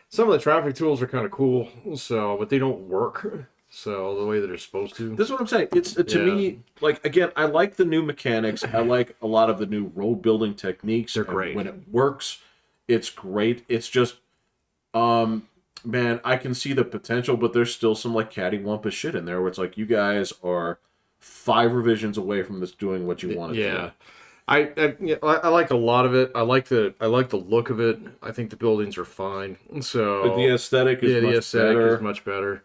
some of the traffic tools are kind of cool. So, but they don't work. So the way that they're supposed to. This is what I'm saying. It's to me, like, again, I like the new mechanics. I like a lot of the new road building techniques. They're great. When it works, it's great. It's just, man, I can see the potential, but there's still some like cattywampus shit in there where it's like you guys are 5 revisions away from this doing what you want to do. I like a lot of it. I like the look of it. I think the buildings are fine. So but the aesthetic is much better. Is much better.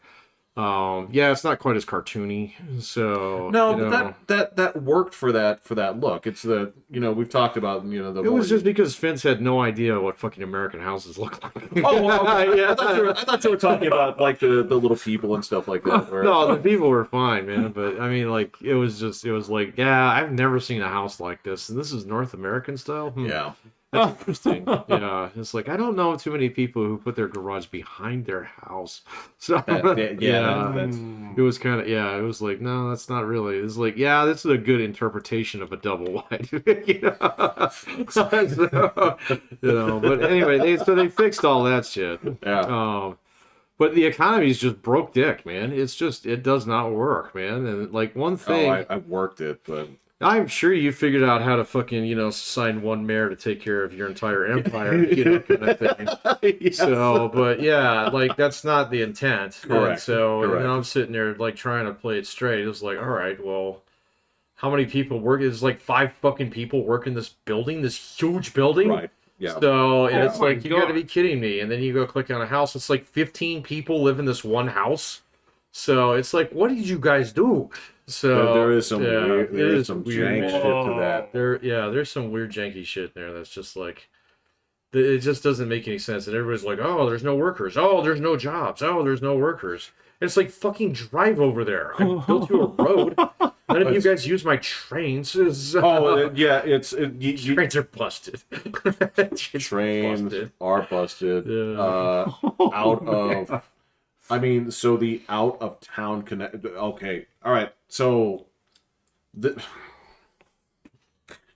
Yeah, it's not quite as cartoony. So No, you know. but that worked for that look. It's the we've talked about the. It was just because Vince had no idea what fucking American houses look like. Oh, well, okay. Yeah, I thought you were talking about like the little people and stuff like that. Where... No, the people were fine, man. But I mean, like, it was like, yeah, I've never seen a house like this, and this is North American style. Yeah. That's interesting. Yeah, it's like I don't know too many people who put their garage behind their house. So That's... it was kind of it was like no, that's not really. It's like this is a good interpretation of a double wide. But anyway, they fixed all that shit. Yeah. But the economy's just broke dick, man. It does not work, man. And like one thing, I worked it, but. I'm sure you figured out how to fucking, sign one mayor to take care of your entire empire, kind of thing. Yes. So, but like that's not the intent. Correct. And so, Correct. I'm sitting there like trying to play it straight. It was like, all right, well, how many people work? There's like 5 fucking people work in this building, this huge building. Right. Yeah. So and it's my like, you got to be kidding me. And then you go click on a house. It's like 15 people live in this one house. So it's like, what did you guys do? So there is some weird, weird jank shit to that. There's some weird janky shit in there that's just like it just doesn't make any sense. And everybody's like, oh, there's no workers. Oh, there's no jobs. Oh, there's no workers. And it's like, fucking drive over there. I built you a road. None of you guys use my trains. Trains are busted. Trains are busted. Out of. I mean, so the out of town connect. Okay, all right. So,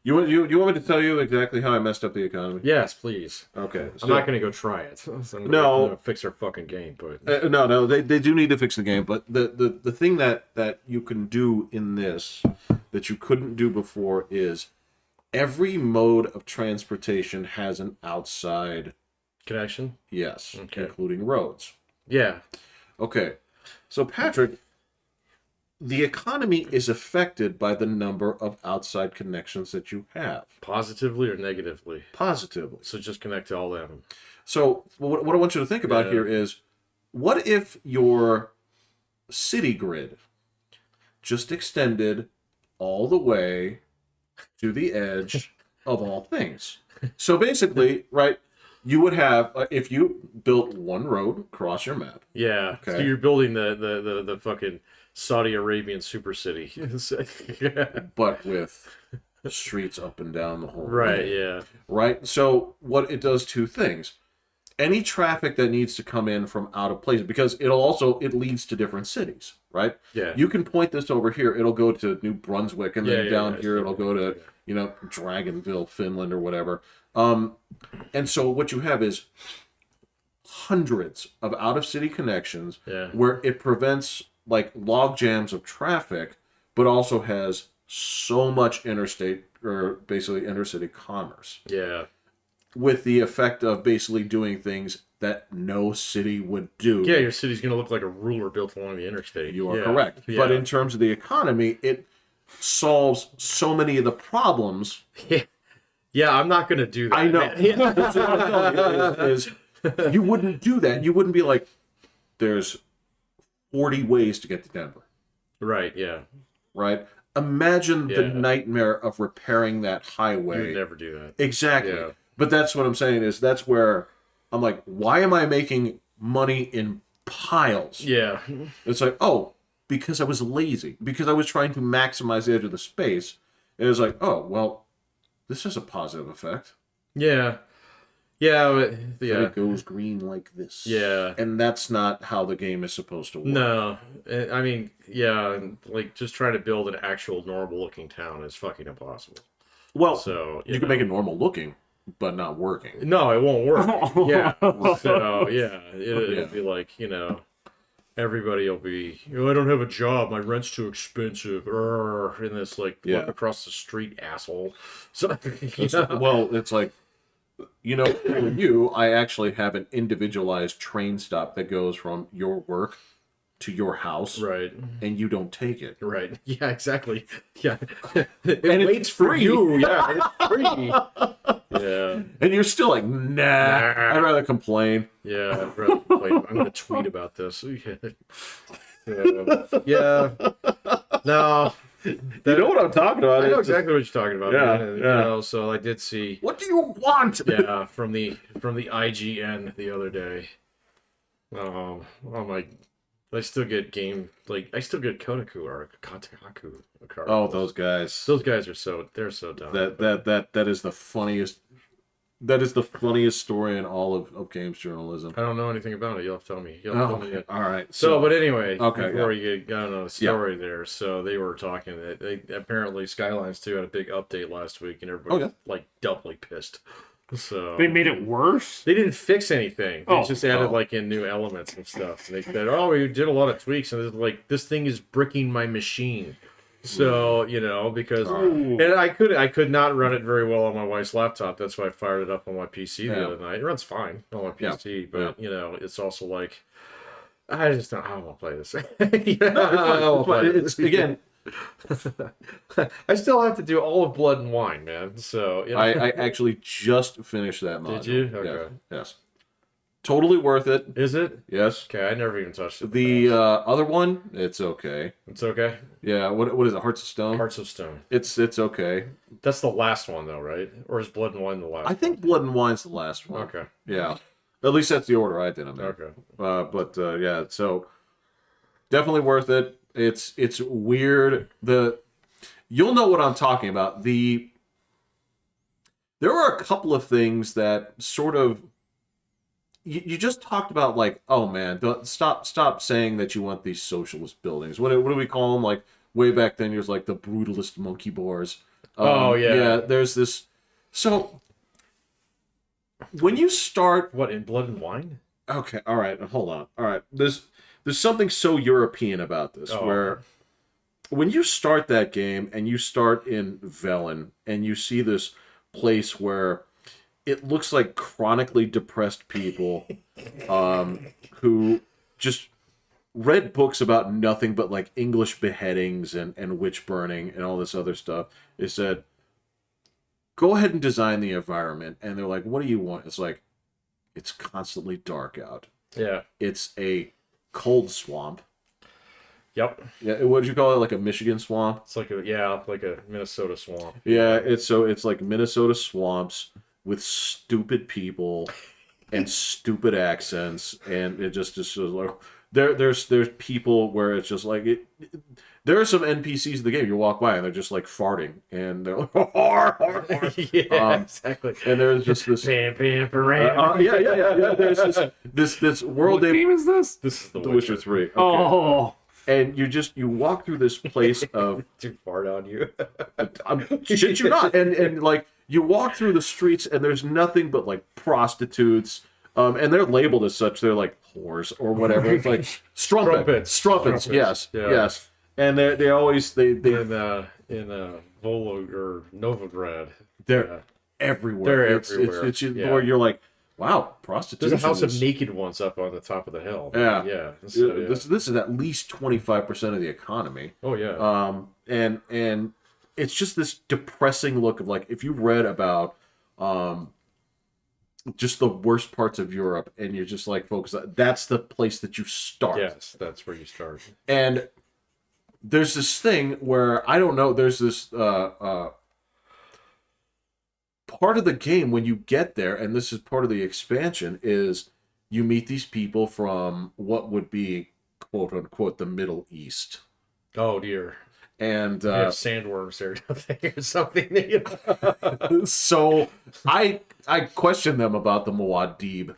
you want me to tell you exactly how I messed up the economy? Yes, please. Okay, I'm not going to go try it. So I'm gonna fix our fucking game, but no, they do need to fix the game. But the thing that you can do in this that you couldn't do before is every mode of transportation has an outside connection. Yes, Okay. including roads. Yeah. Okay. So, Patrick, the economy is affected by the number of outside connections that you have. Positively or negatively? Positively. So just connect to all of them. So, what I want you to think about here is, what if your city grid just extended all the way to the edge of all things? So basically, right, you would have, if you built one road across your map. Yeah. Okay. So you're building the fucking Saudi Arabian super city. But with streets up and down the whole right, way. yeah. Right? So what it does, 2 things. Any traffic that needs to come in from out of place, because it leads to different cities, right? Yeah. You can point this over here, it'll go to New Brunswick, and then down here it'll go to, Dragonville, Finland, or whatever. And so what you have is hundreds of out-of-city connections where it prevents like log jams of traffic, but also has so much interstate or basically intercity commerce. Yeah. With the effect of basically doing things that no city would do. Yeah, your city's going to look like a ruler built along the interstate. You are correct. Yeah. But in terms of the economy, it solves so many of the problems. Yeah, I'm not going to do that. I know. You wouldn't do that. You wouldn't be like, there's 40 ways to get to Denver. Right, yeah. Right? Imagine the nightmare of repairing that highway. You would never do that. Exactly. Yeah. But that's what I'm saying is that's where I'm like, why am I making money in piles? Yeah. It's like, because I was lazy. Because I was trying to maximize the edge of the space. And it's like, well, this has a positive effect. Yeah. Yeah, but it goes green like this. Yeah. And that's not how the game is supposed to work. No. I mean, like just trying to build an actual normal looking town is fucking impossible. Well, so you can make it normal looking, but not working. No, it won't work. So, it'll be like, everybody will be, I don't have a job, my rent's too expensive. And it's like, look across the street, asshole. So, well, it's like, for you, I actually have an individualized train stop that goes from your work to your house. Right. And you don't take it. Right. Yeah, exactly. Yeah. It waits for you. Yeah, it's free. Yeah. And you're still like, nah. I'd rather complain. Yeah, I'd rather complain. I'm going to tweet about this. Yeah. No. You know what I'm talking about? I know It's just- exactly what you're talking about. Yeah, Man. And, yeah. You know, so I did see. What do you want? Yeah, from the IGN the other day. Oh my! I still get I still get Kotaku or Kotaku. Oh, those guys. Those guys are they're so dumb. That is the funniest. That is the funniest story in all of games journalism. I don't know anything about it. You'll have to tell me. You'll have to tell me. All right. So, but anyway, Okay, before you got on a story there, so they were talking that they apparently Skylines 2 had a big update last week, and everybody was like doubly pissed. So They made it worse. they didn't fix anything. They Oh, just added oh. like in new elements and stuff. And they said, "Oh, we did a lot of tweaks," and it's like this thing is bricking my machine. So you know because Ooh. and I could not run it very well on my wife's laptop. That's why I fired it up on my PC the other night. It runs fine on my PC, but you know it's also like I just don't. I don't want to play this. It's again. I still have to do all of Blood and Wine, man. So you know. I actually just finished that module. Did you? Okay. Yes. Totally worth it. Is it? Yes. Okay, I never even touched it. The other one, it's okay. It's okay. Yeah. What is it? Hearts of Stone. Hearts of Stone. It's okay. That's the last one, though, right? Or is Blood and Wine the last? I think Blood and Wine's the last one. Okay. Yeah. At least that's the order I did them in. Okay. But yeah, so definitely worth it. It's weird. You'll know what I'm talking about. There are a couple of things that sort of you just talked about, like, oh man, stop saying that you want these socialist buildings. What do we call them? Like way back then, it was like the brutalist monkey bars. Oh yeah. Yeah. There's this. So when you start, What, in Blood and Wine? okay, all right, hold on, all right. There's something so European about this, where when you start that game and you start in Velen and you see this place where it looks like chronically depressed people who just read books about nothing but like English beheadings and witch burning and all this other stuff. They said, go ahead and design the environment. And they're like, what do you want? It's like, it's constantly dark out. Yeah. It's a cold swamp. Yep. Yeah, what did you call it? Like a Michigan swamp? It's like a Minnesota swamp. Yeah, it's like Minnesota swamps with stupid people and stupid accents, and it just like there's people where it's just like it. There are some NPCs in the game you walk by and they're just like farting and they're like, Yeah, exactly. and there's just this Yeah. There's this world What game is this? This is The Witcher 3. Okay. Oh, And you walk through this place of Too fart on you. shit you not, and like you walk through the streets and there's nothing but like prostitutes, and they're labeled as such. They're like whores or whatever. It's like strumpets. Yes, Yeah. yes. And they always in Volo or Novigrad. they're everywhere. They're It's everywhere. Yeah. or you're like, wow, prostitution. There's a house is- of naked ones up on the top of the hill. Yeah. Yeah. So, yeah. This is at least 25% of the economy. Oh yeah. And it's just this depressing look of like if you read about just the worst parts of Europe and you're just like focused on, that's the place that you start. Yes, that's where you start. And there's this thing where I don't know, there's this part of the game when you get there, and this is part of the expansion, is you meet these people from what would be quote unquote the Middle East. Oh dear. And You have sandworms there, don't they, or something? You know? so I questioned them about the Muad'Dib.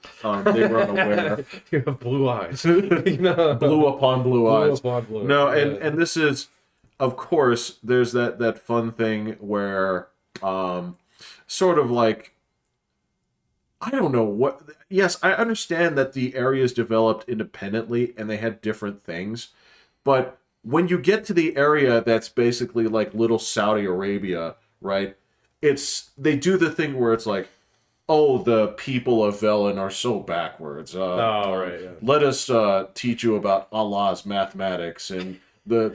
They were unaware. You have blue eyes. No. Blue upon blue eyes. upon blue. No, Yeah. and this is, of course, there's that fun thing where sort of like, I don't know what. Yes, I understand that the areas developed independently and they had different things, but when you get to the area that's basically like little Saudi Arabia, right? They do the thing where it's like, oh, the people of Velen are so backwards. Right. Yeah. Let us teach you about Allah's mathematics and the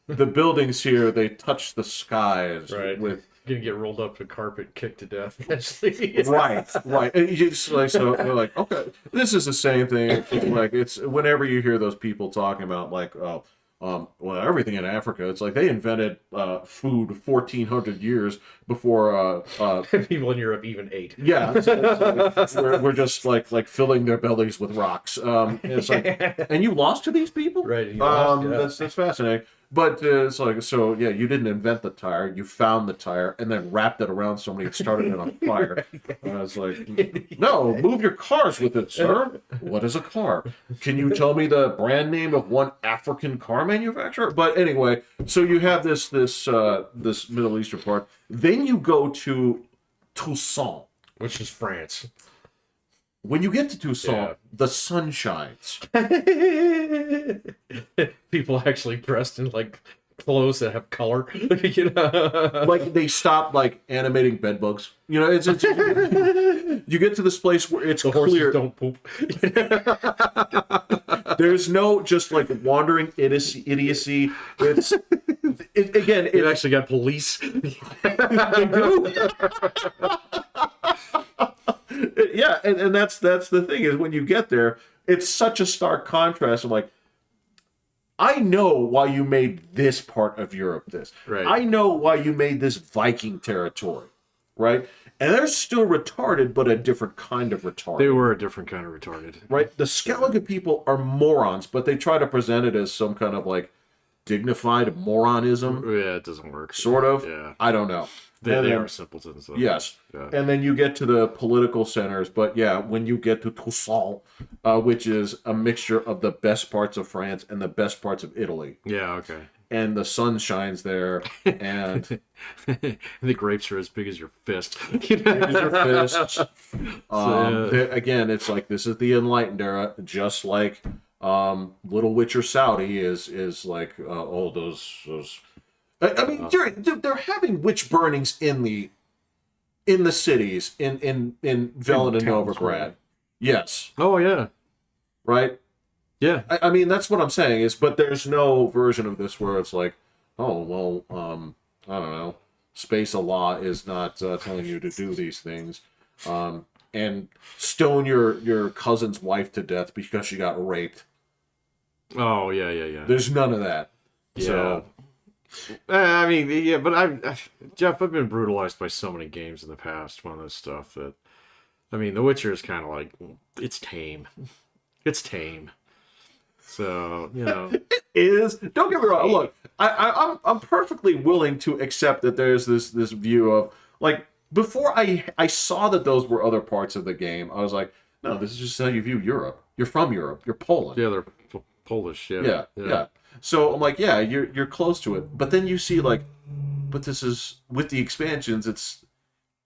the buildings here, they touch the skies Right. with. You're gonna get rolled up to carpet, kicked to death eventually. Right. And you just like, so they're like, okay, this is the same thing. It's like, it's whenever you hear those people talking about like, well, everything in Africa, it's like they invented food 1,400 years before. People in Europe even ate. Yeah, it's like, we're just like filling their bellies with rocks. It's like, and you lost to these people, Right, you lost, yeah. That's fascinating. But it's like, so yeah, you didn't invent the tire, you found the tire and then wrapped it around somebody and started it on fire. And I was like, no, move your cars with it, sir. What is a car? Can you tell me the brand name of one African car manufacturer? But anyway, so you have this Middle Eastern part. Then you go to Toussaint. Which is France. When you get to Toussaint, Yeah. the sun shines. People actually dressed in like clothes that have color. You know? Like they stop like animating bed bugs. You know, it's you get to this place where it's The horses clear. don't poop. There's no just like wandering idiocy. It actually got police. They do. Yeah, and that's the thing is when you get there, it's such a stark contrast. I'm like, I know why you made this part of Europe this. Right. I know why you made this Viking territory, right? And they're still retarded, but a different kind of retarded. They were a different kind of retarded. Right? The Skellige people are morons, but they try to present it as some kind of like dignified moronism, Yeah, it doesn't work. sort of. Yeah. I don't know. They And then- are simpletons, though. Yes. Yeah. And then you get to the political centers. But yeah, when you get to Toussaint, which is a mixture of the best parts of France and the best parts of Italy. Yeah, okay. And the sun shines there. And The grapes are as big as your fist. use your fists. So, Again, it's like this is the Enlightened era, just like Little Witcher Saudi is like, those. I mean, they're having witch burnings in the cities in Velen and towns, Novigrad. right? Yes, Oh, yeah. right. Yeah. I mean, that's what I'm saying is, but there's no version of this where it's like, oh well, I don't know, Space Allah is not telling you to do these things, and stone your cousin's wife to death because she got raped. Oh, yeah. There's none of that. Yeah. So I mean, yeah, but Jeff, I've been brutalized by so many games in the past on this stuff that, I mean, The Witcher is kind of like, it's tame. It's tame. So, you know. is don't get me wrong. Look, I'm perfectly willing to accept that there's this view of like before I saw that those were other parts of the game. I was like, no, this is just how you view Europe. You're from Europe. You're Poland. Yeah, they're Polish. Yeah. Yeah. So I'm like, yeah, you're close to it. But then you see like, but this is with the expansions. It's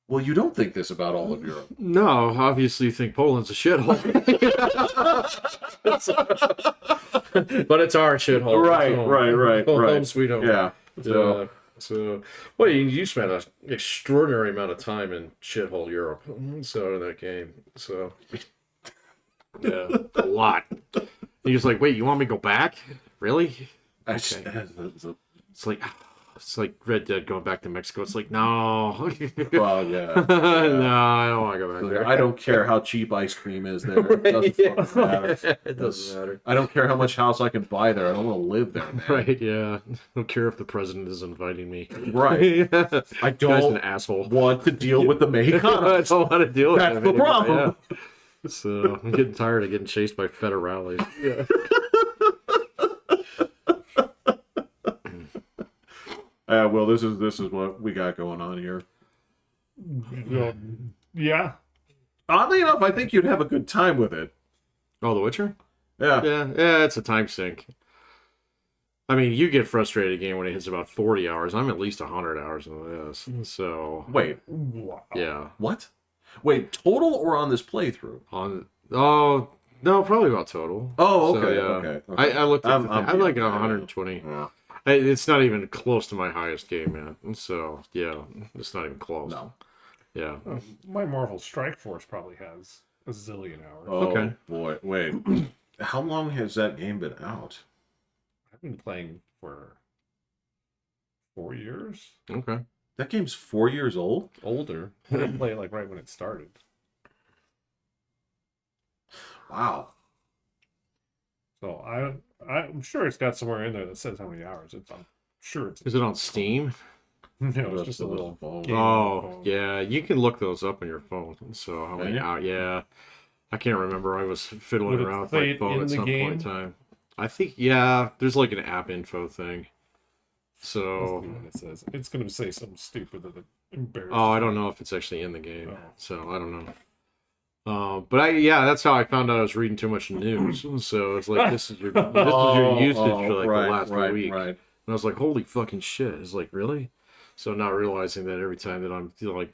well, you don't think this about all of Europe. No, obviously you think Poland's a shithole. But it's our shithole. Right. Home sweet home. Yeah. So, well, you spent an extraordinary amount of time in shithole Europe. So in that game, so yeah, a lot. And he was like, "Wait, you want me to go back? Really?" It's like Red Dead going back to Mexico. It's like, no. Well, yeah. No, I don't want to go back there. I don't care how cheap ice cream is there. It doesn't fucking matter. It doesn't matter. I don't care how much house I can buy there. I don't want to live there, man. Right, yeah. I don't care if the president is inviting me. Right. I Guy's don't an asshole. want to deal with the I Mexicanos. don't want to deal with That's him the anymore, problem. yeah. So I'm getting tired of getting chased by federales. Yeah. Well, this is what we got going on here. Yeah. Oddly enough, I think you'd have a good time with it. Oh, The Witcher? Yeah. Yeah, it's a time sink. I mean, you get frustrated again when it hits about 40 hours. I'm at least 100 hours into this. So, Wait, Wow. yeah. what? Wait, total or on this playthrough? No, probably about total. Oh, So, okay, yeah. okay. I looked at I'm like beyond that. 120. Yeah. It's not even close to my highest game yet. So, yeah, it's not even close. No. Yeah. My Marvel Strike Force probably has a zillion hours. Oh, Okay. boy. Wait. How long has that game been out? I've been playing for 4 years Okay. That game's 4 years old. older. I didn't play it like right when it started. Wow. So I'm sure it's got somewhere in there that says how many hours. I'm sure it's Is it on Steam? no, That's it's just a the little phone. game on your Oh, phone. yeah. You can look those up on your phone. So how Can many you? hours? Yeah. I can't remember. I was fiddling Would it around with say my it phone in at the some point in game? time. I think, yeah, there's like an app info thing. Let's So, see what it says. It's gonna say something stupid that embarrasses. oh, I don't me. know if it's actually in the game. Oh. So I don't know. But that's how I found out I was reading too much news. So it's like this is your usage for like the last week. Right. And I was like, holy fucking shit. It's like, really? So not realizing that every time that I'm like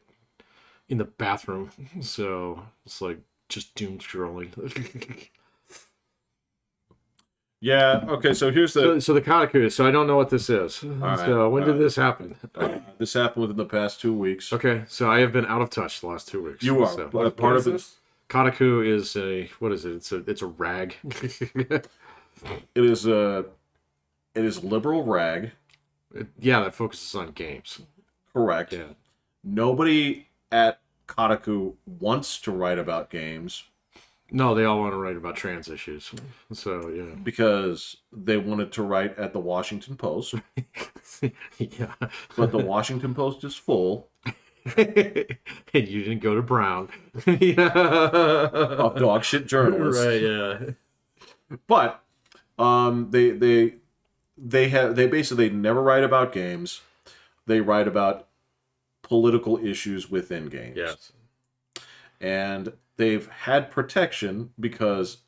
in the bathroom. So it's like just doom scrolling. Yeah. Okay. So here's the. So the Kotaku. So I don't know what this is. right, So when all did right. this happen? This happened within the past 2 weeks. Okay, so I have been out of touch the last 2 weeks. You are. So, But part of it. this? Kotaku is a what is it? It's a rag. It is a. It is liberal rag. Yeah, that focuses on games. Correct. Yeah. Nobody at Kotaku wants to write about games No, they all want to write about trans issues. So yeah. because they wanted to write at the Washington Post, Yeah. but the Washington Post is full And you didn't go to Brown. Yeah. of dog shit journalists. Right, yeah. But they basically never write about games. They write about political issues within games. Yes. And they've had protection because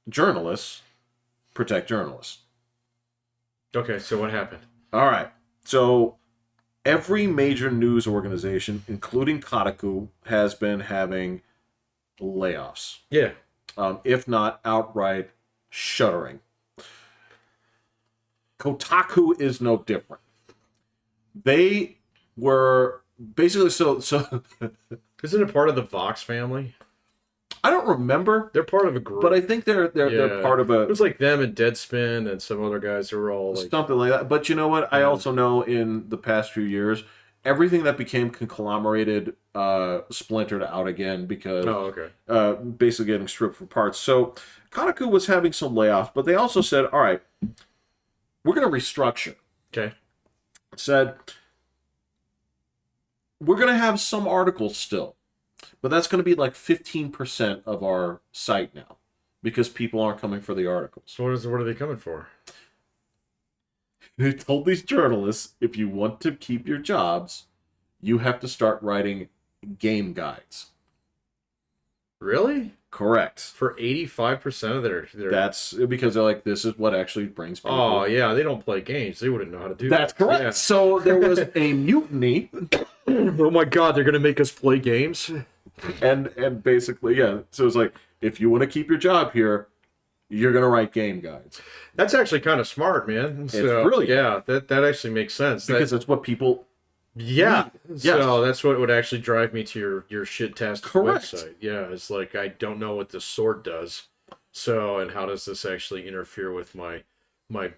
journalists protect journalists. Okay, so what happened? All right. So every major news organization, including Kotaku, has been having layoffs, Yeah. if not outright shuttering. Kotaku is no different. They were basically so. Isn't it part of the Vox family? I don't remember, They're part of a group. but I think they're Yeah. part of It a was like them and Deadspin and some other guys who were all like something like that. But you know what? I also know in the past few years, everything that became conglomerated splintered out again because oh, okay. basically getting stripped for parts. So Kotaku was having some layoffs, but they also said, all right, we're going to restructure. Okay. Said, we're going to have some articles still, but that's going to be like 15% of our site now because people aren't coming for the articles. So what are they coming for? They told these journalists, if you want to keep your jobs, you have to start writing game guides. Really? Correct. For 85% of their That's because they're like, this is what actually brings people. Oh yeah, they don't play games. They wouldn't know how to do That's that. correct. So there was a mutiny, Yeah. Oh my god, they're gonna make us play games. and basically, yeah. So it's like, if you want to keep your job here, you're gonna write game guides That's actually kind of smart, man. So, brilliant. Yeah, that actually makes sense. because that's what people. Yeah. Yes. So that's what would actually drive me to your shit-tastic Correct. website. Yeah, it's like I don't know what this sword does. So and how does this actually interfere with my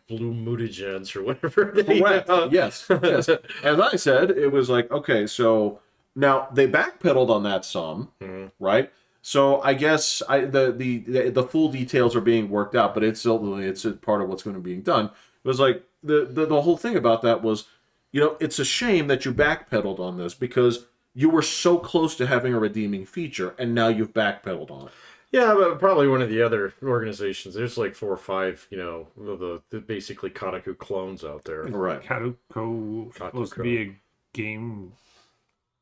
blue mutagens or whatever? Correct. Yes. Yes. As I said, it was like, okay, so now they backpedaled on that some, right? So I guess the full details are being worked out, but it's a part of what's going to be done. It was like the whole thing about that was, it's a shame that you backpedaled on this because you were so close to having a redeeming feature, and now you've backpedaled on it. Yeah, but probably one of the other organizations. There's like 4 or 5, of the basically Kotaku clones out there. Right. Kotaku supposed to be a game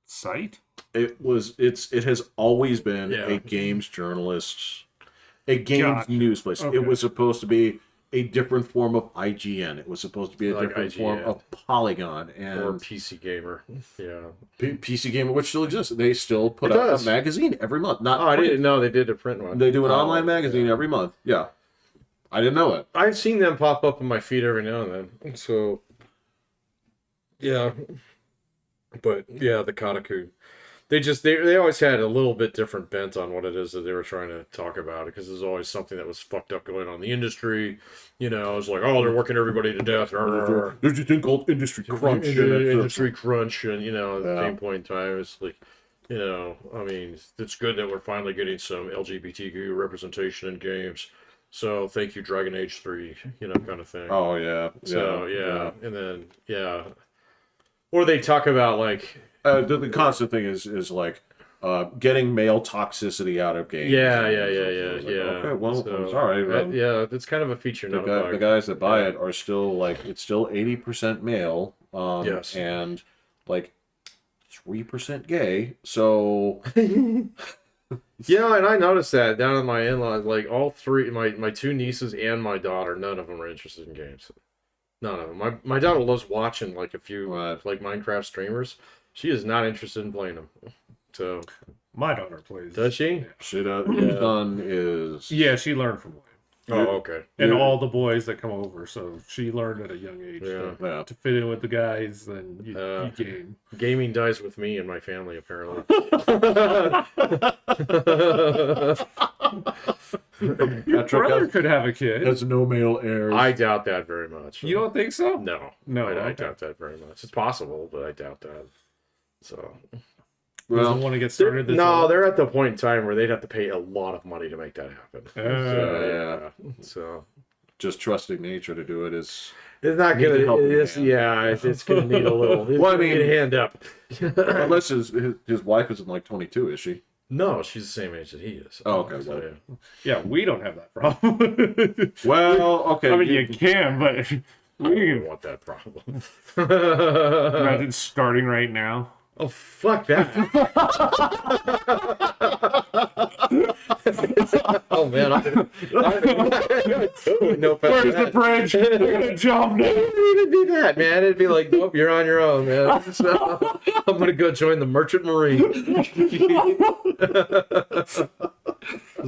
site? It has always been Yeah. a games journalist, a games Gotcha. news place. Okay. It was supposed to be a different form of IGN. It was supposed to be a Like different IGN. form of Polygon Or and PC Gamer. Yeah. PC Gamer, which still exists. They still put It out does. a magazine every month. Not Oh, I print. didn't know they did a print one. They do an Oh, online magazine every month. Yeah, I didn't know that. I've seen them pop up on my feed every now and then. So, yeah. But, yeah, the Kotaku. they always had a little bit different bent on what it is that they were trying to talk about, because there's always something that was fucked up going on in the industry. You know, it's like, oh, they're working everybody to death. There's a thing called industry crunch. Industry crunch, and you know, at the same point in time, it's like, you know, I mean, it's good that we're finally getting some LGBTQ representation in games. So thank you, Dragon Age 3, you know, kind of thing. Oh yeah. So yeah. And then or they talk about like the constant thing is like getting male toxicity out of games. Yeah. Okay, well, So, sorry. yeah, it's kind of a feature. Not a bug. The guys that buy it are still like, it's still 80% male. Yes. And like 3% gay. So Yeah, and I noticed that down at my in-laws, like all three, my two nieces and my daughter, none of them are interested in games. None of them. My daughter loves watching like a few like Minecraft streamers. She is not interested in playing them. So My daughter plays. does she? son is She learned from William. Oh, okay. And all the boys that come over, so she learned at a young age yeah. to fit in with the guys. Then you game. Gaming dies with me and my family, apparently. Your brother could have a kid. has no male heirs. I doubt that very much. You don't think so? No, I Okay. doubt that very much. It's possible, but I doubt that. So Doesn't want to get started. they're at the point in time where they'd have to pay a lot of money to make that happen. So just trusting nature to do it is it's not Need to gonna. help him, It's gonna need a little. Well, I mean, need a hand up. unless his wife isn't like 22, is she? No, she's the same age that he is. Oh, okay. So, Well, yeah. Yeah, we don't have that problem. well, okay. I mean, you can, but I don't want that problem. imagine starting right now. Oh, fuck that. Oh, man. I totally know Where's the bridge? We're gonna jump now. It'd be that, man. It'd be like, nope, you're on your own, man. So, I'm going to go join the Merchant Marine.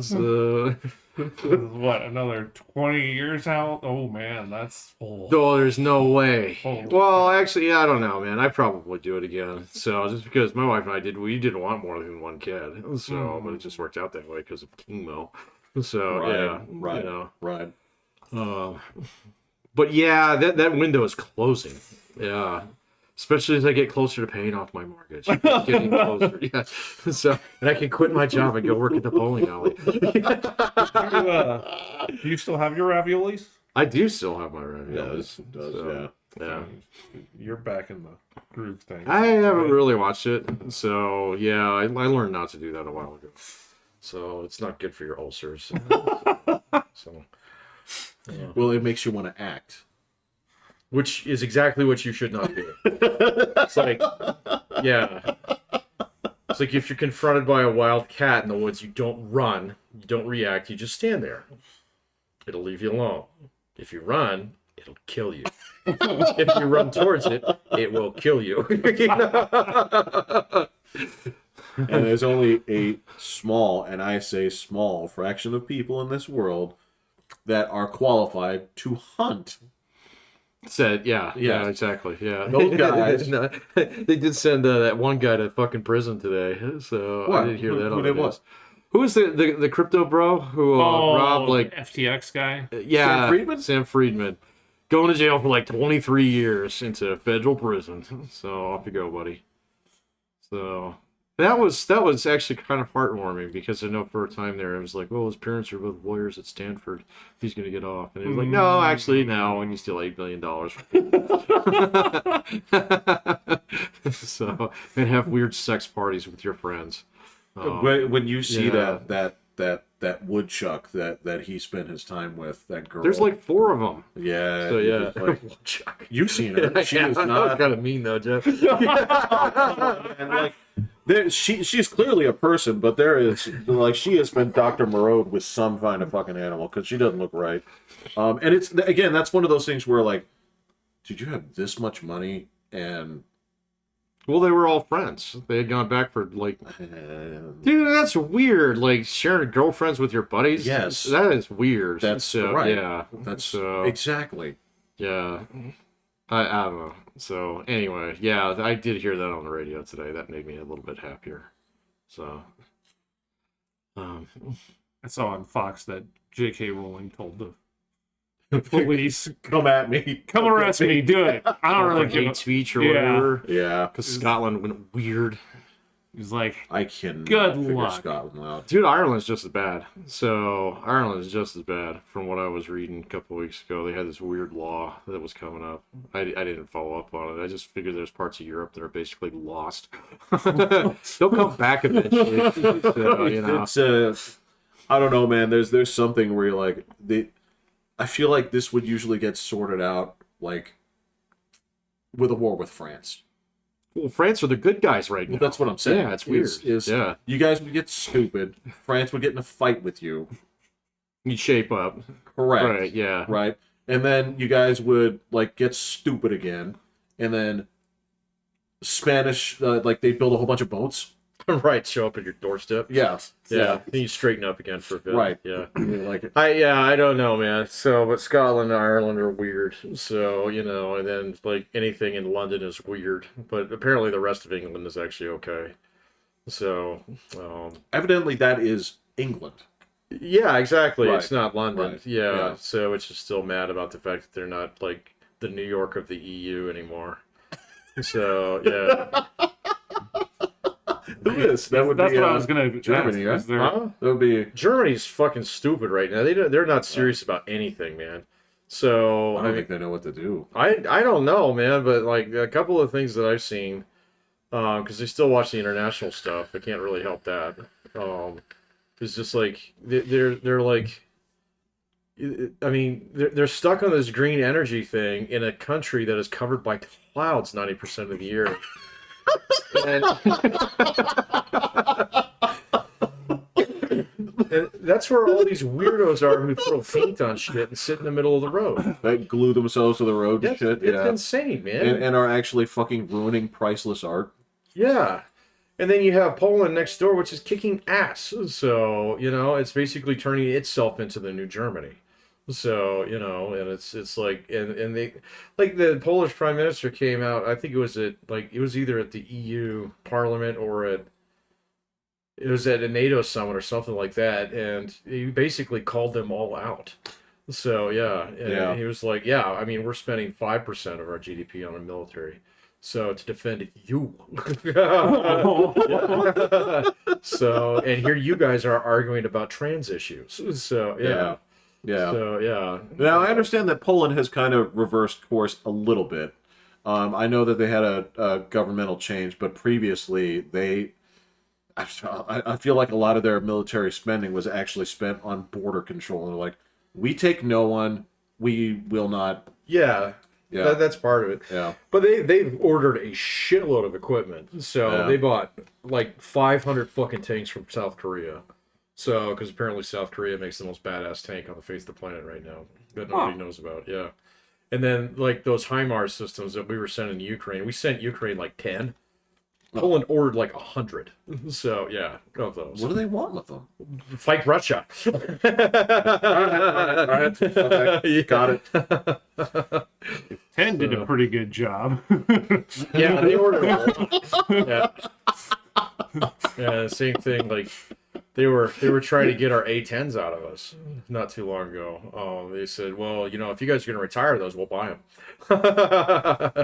So, What, another 20 years out? Oh, man, that's full. no, there's no way. Oh. Well, actually, I don't know, man. I probably do it again. So just because my wife and I we didn't want more than one kid. So, but it just worked out that way because of chemo. So Right. you know. Right. But yeah, that window is closing. Yeah. Especially as I get closer to paying off my mortgage. Getting closer. Yeah. So, and I can quit my job and go work at the bowling alley. Do you still have your raviolis? I do still have my raviolis. It does, So, yeah. You're back in the groove thing. I haven't really watched it. So, yeah, I learned not to do that a while ago. So, it's not good for your ulcers. So, Well, it makes you want to act. which is exactly what you should not do. It's like, yeah. It's like if you're confronted by a wild cat in the woods, you don't run, you don't react, you just stand there. It'll leave you alone. If you run, it'll kill you. If you run towards it, it will kill you. And there's only a small, and I say small, fraction of people in this world that are qualified to hunt. Said, yeah, exactly, yeah. Those guys. No, they did send that one guy to fucking prison today, so What? I didn't hear that Who on did the what? news. Who was the crypto bro who robbed like FTX guy? yeah Sam Friedman? Sam Friedman going to jail for like 23 years into federal prison. So off you go, buddy. So that was actually kind of heartwarming because I know for a time there it was like, well, his parents are both lawyers at Stanford, he's gonna get off, and it was like, no, actually, no, and you steal $8 billion. So and have weird sex parties with your friends. When you see yeah. that woodchuck that he spent his time with, that girl. There's like 4 of them. Yeah. So yeah, Like, you've seen her. She is that was not. kind of mean though, Jeff. And like, she's clearly a person, but there is like she has been Dr. Morode with some kind of fucking animal because she doesn't look right. And it's again, that's one of those things where like, did you have this much money and Well, they were all friends. They had gone back for like, dude, that's weird. Like sharing girlfriends with your buddies. Yes. that is weird. That's right. Yeah, That's so exactly. yeah. I don't know. So anyway, yeah, I did hear that on the radio today. That made me a little bit happier. So, um, I saw on Fox that J.K. Rowling told the police, Come at me. "Come arrest me, do it." I don't really like give hate a... speech or Yeah. whatever. Yeah. Because Scotland went weird. He's like, I can Good figure luck. Scotland out. Dude, Ireland's just as bad. So Ireland is just as bad from what I was reading a couple weeks ago. They had this weird law that was coming up. I didn't follow up on it. I just figured there's parts of Europe that are basically lost. They'll come back eventually. So, you know. It's I don't know, man. There's something where you're like I feel like this would usually get sorted out like with a war with France. Well, France are the good guys right now. Well, that's what I'm saying. Yeah, it's weird. Yeah. You guys would get stupid. France would get in a fight with you. You'd shape up. Correct. Right, yeah. Right. And then you guys would like get stupid again. And then Spanish, like they build a whole bunch of boats. Right, show up at your doorstep. Yeah. Yeah. Then you straighten up again for a bit. Right. Yeah. Like I don't know, man. So, but Scotland and Ireland are weird. So, you know, and then like anything in London is weird. But apparently the rest of England is actually okay. So, evidently that is England. yeah, exactly. Right. It's not London. Right. Yeah. Yeah. So it's just still mad about the fact that they're not like the New York of the EU anymore. So, yeah. Who is? That would that's be what I was gonna Germany, ask. right? Huh? That would be. Germany's fucking stupid right now. They're not serious about anything, man. So I don't think they know what to do. I don't know, man, but like a couple of things that I've seen, because they still watch the international stuff. I can't really help that. It's just like they're like, I mean, they're stuck on this green energy thing in a country that is covered by clouds 90% of the year. And, and that's where all these weirdos are who throw paint on shit and sit in the middle of the road. That glue themselves to the road and shit. It's Yeah. insane, man. And are actually fucking ruining priceless art. Yeah. And then you have Poland next door, which is kicking ass. So, you know, it's basically turning itself into the new Germany. So, you know, and it's like, and they, like the Polish prime minister came out, I think it was either at the EU Parliament or it was at a NATO summit or something like that. And he basically called them all out. So, yeah. And Yeah. he was like, yeah, I mean, we're spending 5% of our GDP on the military. So to defend you. So, and here you guys are arguing about trans issues. So, yeah. Yeah. So, yeah. Now, I understand that Poland has kind of reversed course a little bit. I know that they had a governmental change, but previously I feel like a lot of their military spending was actually spent on border control. And they're like, we take no one, we will not. Yeah. Yeah. That's part of it. Yeah. But they've ordered a shitload of equipment. So Yeah. they bought like 500 fucking tanks from South Korea. So, because apparently South Korea makes the most badass tank on the face of the planet right now that nobody knows about. Yeah. And then like those HIMARS systems that we were sending to Ukraine, we sent Ukraine like 10. Poland ordered like 100. So, yeah, of those. What do they want with them? Fight Russia. All right. Okay. Got it. 10 did a pretty good job. Yeah, they ordered a lot. Yeah. Yeah, same thing. Like they were trying to get our A10s out of us not too long ago. They said, well, you know, if you guys are going to retire those, we'll buy them.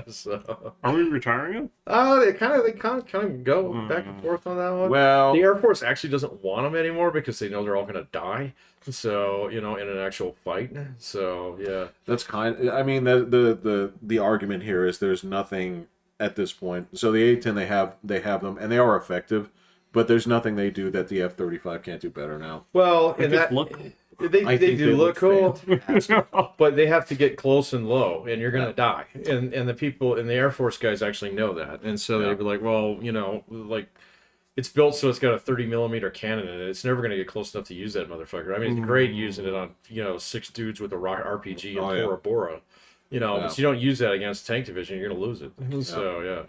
So, Are we retiring him? they kind of go back and forth on that one. Well, The Air Force actually doesn't want them anymore because they know they're all going to die. So, you know, in an actual fight. So, yeah. that's I mean, the argument here is there's nothing at this point. So the A-10 they have them and they are effective, but there's nothing they do that the F-35 can't do better now. Well, They and just that look- they think do look cool. fantastic. But they have to get close and low, and you're gonna die. And the people in the Air Force guys actually know that, and so Yeah. they'd be like, well, you know, like it's built so it's got a 30mm cannon in it. It's never gonna get close enough to use that motherfucker. I mean, it's great using it on 6 dudes with a RPG and Oh, yeah. Tora Bora, you know, but you don't use that against tank division, you're gonna lose it. So yeah,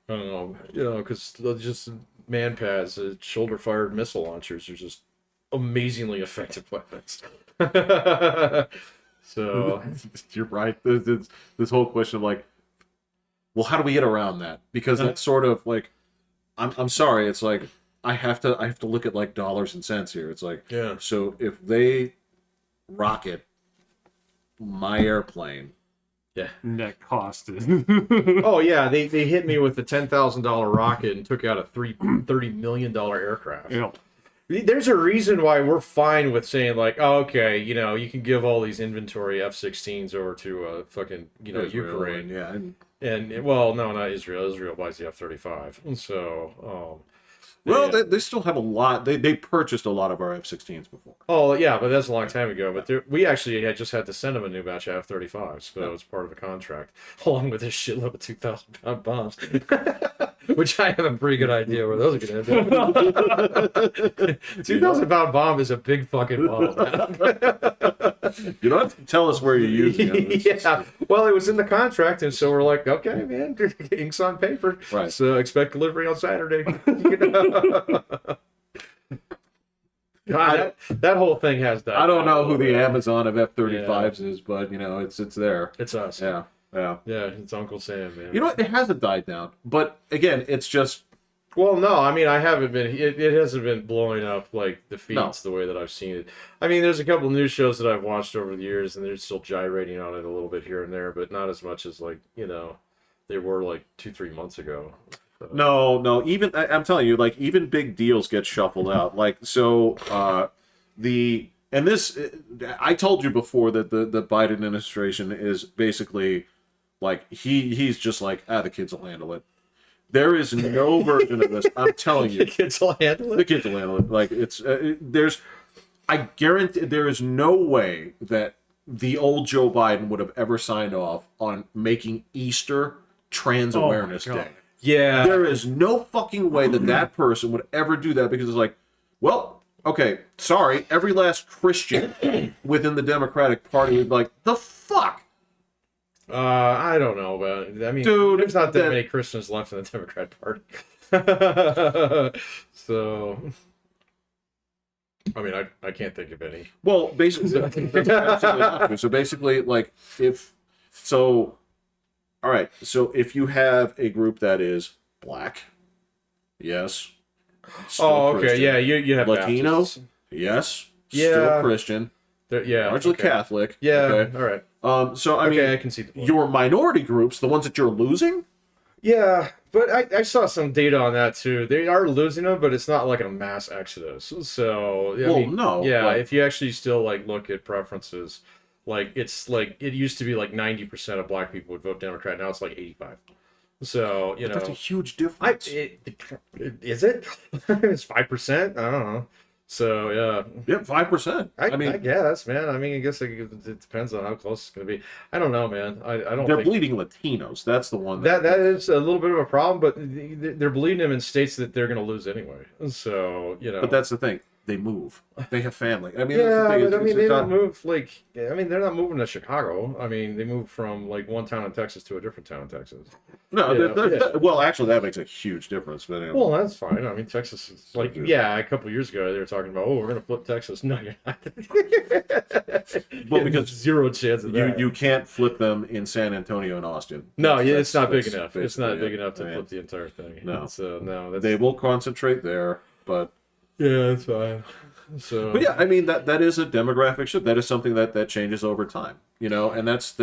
I don't know, you know, because just man pads, shoulder fired missile launchers are just amazingly effective weapons. So You're right. This whole question of like, well, how do we get around that? Because that's sort of like, I'm sorry. It's like I have to look at like dollars and cents here. It's like, yeah. so if they rocket my airplane, Yeah. Net cost is. Oh yeah, they hit me with a $10,000 rocket and took out a $30 million aircraft. Yeah. There's a reason why we're fine with saying like, oh, okay, you can give all these inventory F-16s over to fucking Israel, Ukraine, yeah, and well, no, not Israel. Israel buys the F-35, so well, yeah. they still have a lot. They purchased a lot of our F-16s before. Oh yeah, but that's a long time ago. But we actually had just had to send them a new batch of F-35s, so it was part of the contract, along with this shitload of 2,000-pound bombs, which I have a pretty good idea where those are going to end up. 2,000-pound bomb is a big fucking bomb. You don't have to tell us where you're using it. Yeah, well, it was in the contract, and so we're like, okay, man, ink's on paper, Right. So expect delivery on Saturday. God, that whole thing has died. I don't know who the Amazon of F-35s is, but it's there. It's us. Yeah. Yeah, it's Uncle Sam, man. You know what? It hasn't died down, but again, it's just Well, no, I mean, I haven't been. It hasn't been blowing up like the feeds No. the way that I've seen it. I mean, there's a couple news shows that I've watched over the years, and they're still gyrating on it a little bit here and there, but not as much as like they were like 2-3 months ago. So. no. Even I'm telling you, like even big deals get shuffled out. Like so, I told you before that the Biden administration is basically like he's just like the kids will handle it. There is no version of this. I'm telling you, The kids will handle it. the kids will handle it. Like it's I guarantee there is no way that the old Joe Biden would have ever signed off on making Easter Trans Awareness God. Day. Yeah. There is no fucking way that person would ever do that because it's like, well, okay, sorry, every last Christian within the Democratic Party would be like, the fuck? I don't know about it. I mean, Dude, there's not that many Christians left in the Democrat Party. So, I mean, I can't think of any. Well, basically, that's absolutely not true. So basically, like, all right, so if you have a group that is black, yes, still Okay, Christian. yeah, you have Latino, Baptists. yes, Yeah. still Christian, Yeah, largely okay. Catholic. Yeah, okay. all right. So I Okay, mean, I can see the point. your minority groups, the ones that you're losing, Yeah, but I saw some data on that too. They are losing them, but it's not like a mass exodus. So I Well, mean, no, yeah. but- If you actually still like look at preferences, like it's like it used to be like 90% of black people would vote Democrat. Now it's like 85. So that's a huge difference. Is it? It's 5%. I don't know. So yeah. Yep, 5%. I mean, guess, man. I mean, I guess it depends on how close it's going to be. I don't know, man. I don't they're think bleeding Latinos. That's the one. that is a little bit of a problem, but they're bleeding them in states that they're going to lose anyway. So But that's the thing. They move. They have family. I mean, yeah, that's the thing. but I mean, It's they not- don't move like. I mean, they're not moving to Chicago. I mean, they move from like one town in Texas to a different town in Texas. No, Yeah, well, actually, that makes a huge difference. But anyway. Well, that's fine. I mean, Texas is like, yeah, a couple years ago they were talking about, oh, we're going to flip Texas. No, you're not. Well, because zero chance of that. you can't flip them in San Antonio and Austin. No, yeah, That's- it's not big that's enough. It's not basically big it. enough to I mean, flip the entire thing. No. So no, that's They will concentrate there, but yeah, that's fine. So But yeah, I mean that is a demographic shift. That is something that changes over time, and that's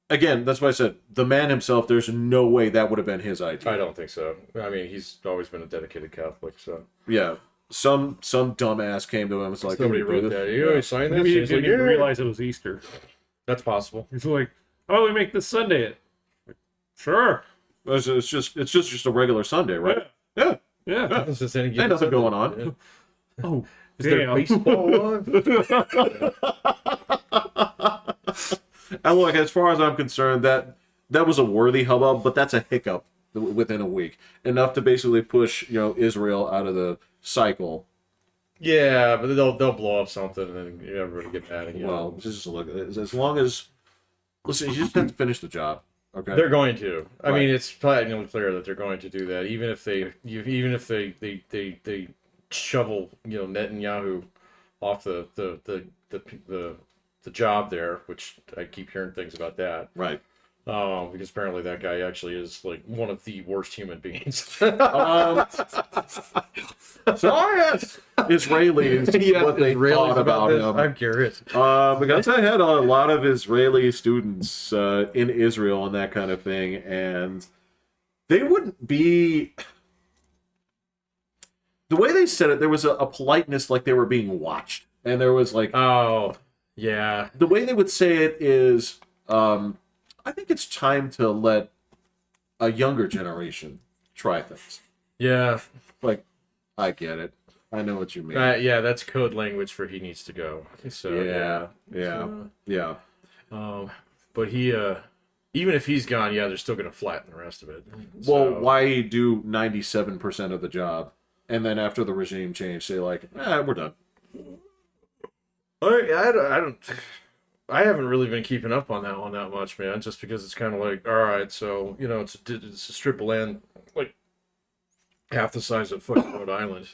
again, that's why I said the man himself. There's no way that would have been his idea. I don't think so. I mean, he's always been a dedicated Catholic. So Yeah, some dumbass came to him. It's like somebody "Can we do wrote this?" that. You always sign this. Maybe he He's didn't like, even yeah. realize it was Easter. That's possible. He's like, "How about we make this Sunday it?" Like, sure. It's just a regular Sunday, right? Yeah. Yeah. It's just any Ain't given nothing Sunday. going on. Oh, Is there damn. baseball on? And look, as far as I'm concerned, that was a worthy hubbub, but that's a hiccup within a week, enough to basically push Israel out of the cycle. Yeah, but they'll blow up something and then everybody get mad again. Well, just look, as long as listen, you just have to finish the job. Okay. They're going to. I Right. mean, it's probably clear that they're going to do that, even if they shovel Netanyahu off the the job there, which I keep hearing things about that. Right. Because apparently that guy actually is like one of the worst human beings. So yes, Israelis, what they thought about this? him. I'm curious. Because I had a lot of Israeli students in Israel and that kind of thing, and they wouldn't be. The way they said it, there was a politeness, like they were being watched, and there was like, Oh, yeah. the way they would say it is, I think it's time to let a younger generation try things. Yeah. Like, I get it. I know what you mean. Yeah, that's code language for he needs to go. So Yeah. But he, even if he's gone, yeah, they're still going to flatten the rest of it. Well, So- why do 97% of the job, and then after the regime change, say like, we're done. I haven't really been keeping up on that one that much, man. Just because it's kind of like, all right, so it's a strip of land like half the size of fucking Rhode Island,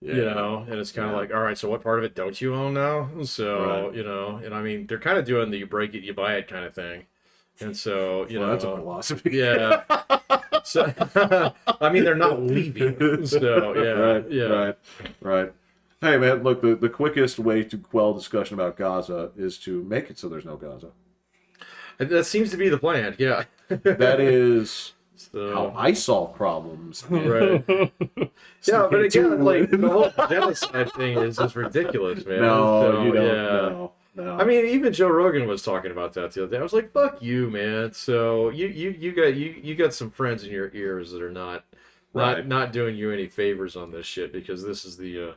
and it's kind of like, all right, so what part of it don't you own now? So Right. and I mean, they're kind of doing the you break it, you buy it kind of thing, and so Well, that's a philosophy. yeah. So I mean, they're not leaving. So Right. Hey man, look, the quickest way to quell discussion about Gaza is to make it so there's no Gaza. That seems to be the plan. Yeah. That is So, how I solve problems. right. Yeah, but again, like the whole genocide thing is just ridiculous, man. No, So, you don't. Yeah. No. I mean, even Joe Rogan was talking about that the other day. I was like, "Fuck you, man." So you got some friends in your ears that are not doing you any favors on this shit, because this is the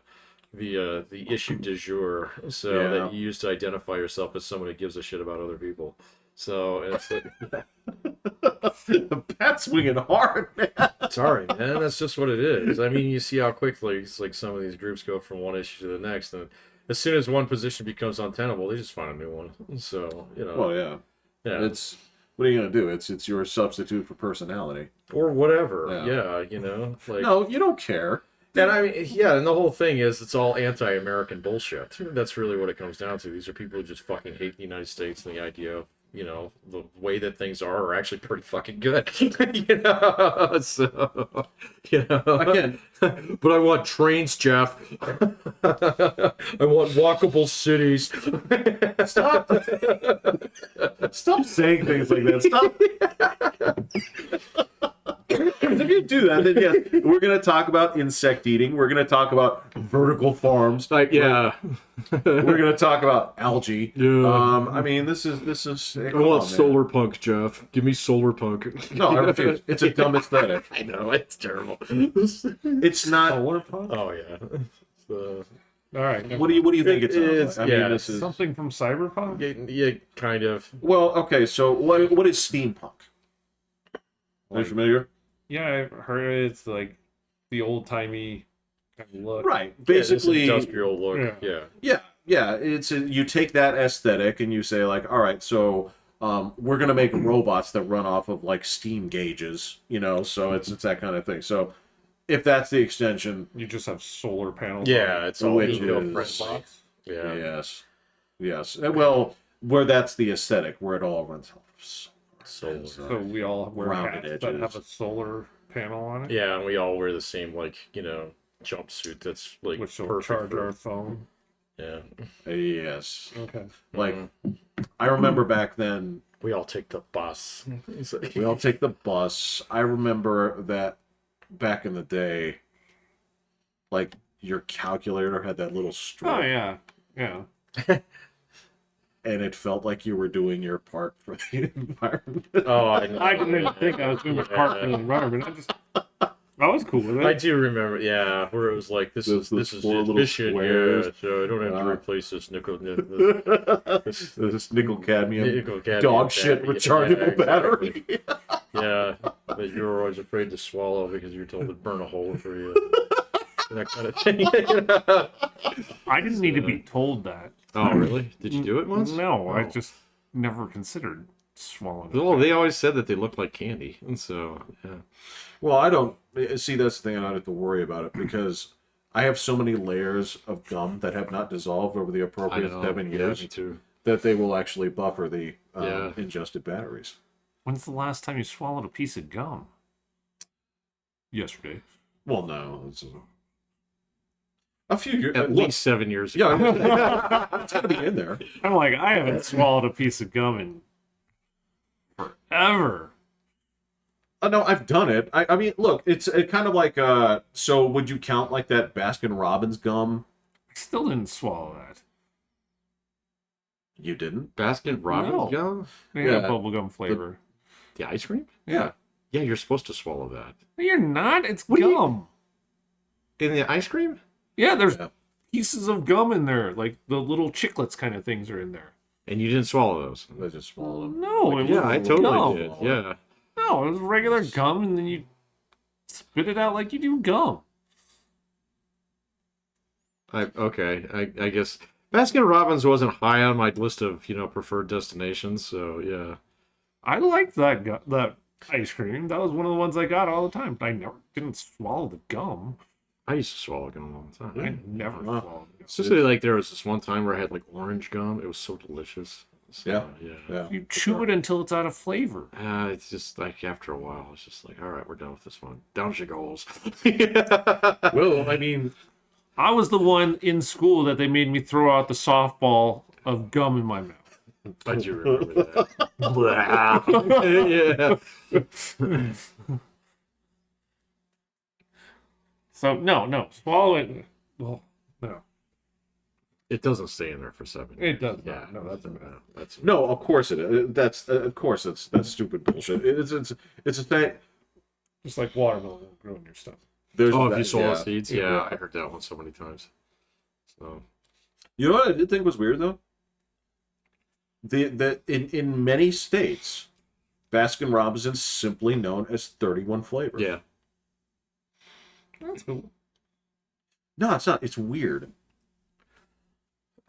issue du jour. So that you use to identify yourself as someone who gives a shit about other people. So it's like, Pat's swinging hard, man. sorry, man. That's just what it is. I mean, you see how quickly it's like some of these groups go from one issue to the next, and as soon as one position becomes untenable, they just find a new one. So Well, yeah. It's what are you gonna do? It's your substitute for personality. or whatever. Yeah. Like No, you don't care. And I mean, yeah, and the whole thing is it's all anti-American bullshit. That's really what it comes down to. These are people who just fucking hate the United States and the idea of, the way that things are actually pretty fucking good. So, Again, but I want trains, Jeff. I want walkable cities. stop saying things like that. Stop. If you do that, then yes, we're gonna talk about insect eating. We're gonna talk about vertical farms. Like, yeah. We're gonna talk about algae. Yeah. I mean, this is. I want solar punk, Jeff. Give me solar punk. No, I refuse. It's a dumb aesthetic. I know, it's terrible. It's not. Solar punk? Oh, yeah. So, All right. What do you think it's? It's- I mean, yeah, this is. Something from Cyberpunk? yeah, kind of. Well, okay. So what is steampunk? Are you familiar? Yeah, I've heard it's like the old timey kind of look. Right. Yeah, this Basically, industrial look. Yeah. Yeah. You take that aesthetic and you say like, all right, so we're gonna make robots that run off of like steam gauges, So it's that kind of thing. So if that's the extension, You just have solar panels. Yeah, it's all Which eco-friendly. is- Yeah. yes. Well, where that's the aesthetic, where it all runs off of Solar. So we all wear Rounded hats that edges. have a solar panel on it, Yeah, and we all wear the same, like, jumpsuit that's, like, which will perfect charge for- our phone. Yeah. Yes. Okay. Like I remember back then, We all take the bus. It's like- we all take the bus. I remember that back in the day, like your calculator had that little strip. Oh yeah, yeah. And it felt like you were doing your part for the environment. Oh, I know. I didn't even think I was doing my part for the environment. I was cool with it. I do remember, yeah, where it was like, this is four little efficient, squares. yeah, so I don't have to Yeah. replace this This nickel cadmium nickel cadmium dog shit battery. rechargeable Yeah, battery. Yeah, that you were always afraid to swallow because you were told it'd burn a hole for you. That kind of thing. I didn't need to be told that. Oh, really? Did you do it once? No, I Oh. just never considered swallowing. Well, they always said that they looked like candy, and so yeah. Well, I don't see. That's the thing. I don't have to worry about it because I have so many layers of gum that have not dissolved over the appropriate 7 years me too. that they will actually buffer the Yeah. ingested batteries. When's the last time you swallowed a piece of gum? Yesterday. Well, no, it's a few years. At least 7 years yeah, ago. it's got to be in there. I'm like, I haven't swallowed a piece of gum in forever. No, I've done it. I mean, look, it's kind of like. So, would you count like that Baskin Robbins gum? I still didn't swallow that. You didn't. Baskin Robbins No. gum? They had Yeah. a bubblegum flavor. The ice cream? Yeah. Yeah, you're supposed to swallow that. No, you're not. It's What do you- gum. In the ice cream? Yeah, there's Yeah. pieces of gum in there. Like the little chiclets kind of things are in there. And you didn't swallow those? I just swallowed them. No, it Yeah, was I totally gum. did. Yeah. No, it was regular gum, and then you spit it out like you do gum. I guess Baskin Robbins wasn't high on my list of, preferred destinations, so yeah. I liked that ice cream. That was one of the ones I got all the time. I never didn't swallow the gum. I used to swallow gum all the time. I never Wow. swallowed the gum. Especially like there was this one time where I had like orange gum. It was so delicious. So, Yeah. Yeah. Yeah. You chew it until it's out of flavor. It's just like after a while, it's just like, all right, we're done with this one. Down she goes. Well, I mean, I was the one in school that they made me throw out the softball of gum in my mouth. I do remember that. Yeah. So no, swallow it. Well, no, It doesn't stay in there for 7 years. it does. Yeah, No, that's that's no, of course it is. That's of course that's stupid bullshit. It's a thing. just like watermelon will grow in your stomach. There's Oh, if that- you swallow yeah. seeds, yeah, I heard that one so many times. So You know what I did think was weird though? The in many states, Baskin Robbins is simply known as 31 flavor. yeah, That's cool. No, it's not. It's weird.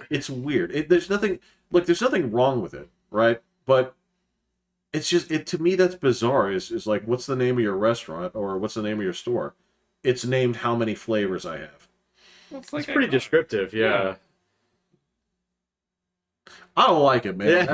It's weird. There's nothing wrong with it, right? But it's just to me that's bizarre. Is like, what's the name of your restaurant or what's the name of your store? It's named how many flavors I have. It's like it's pretty descriptive. Yeah. I don't like it, man.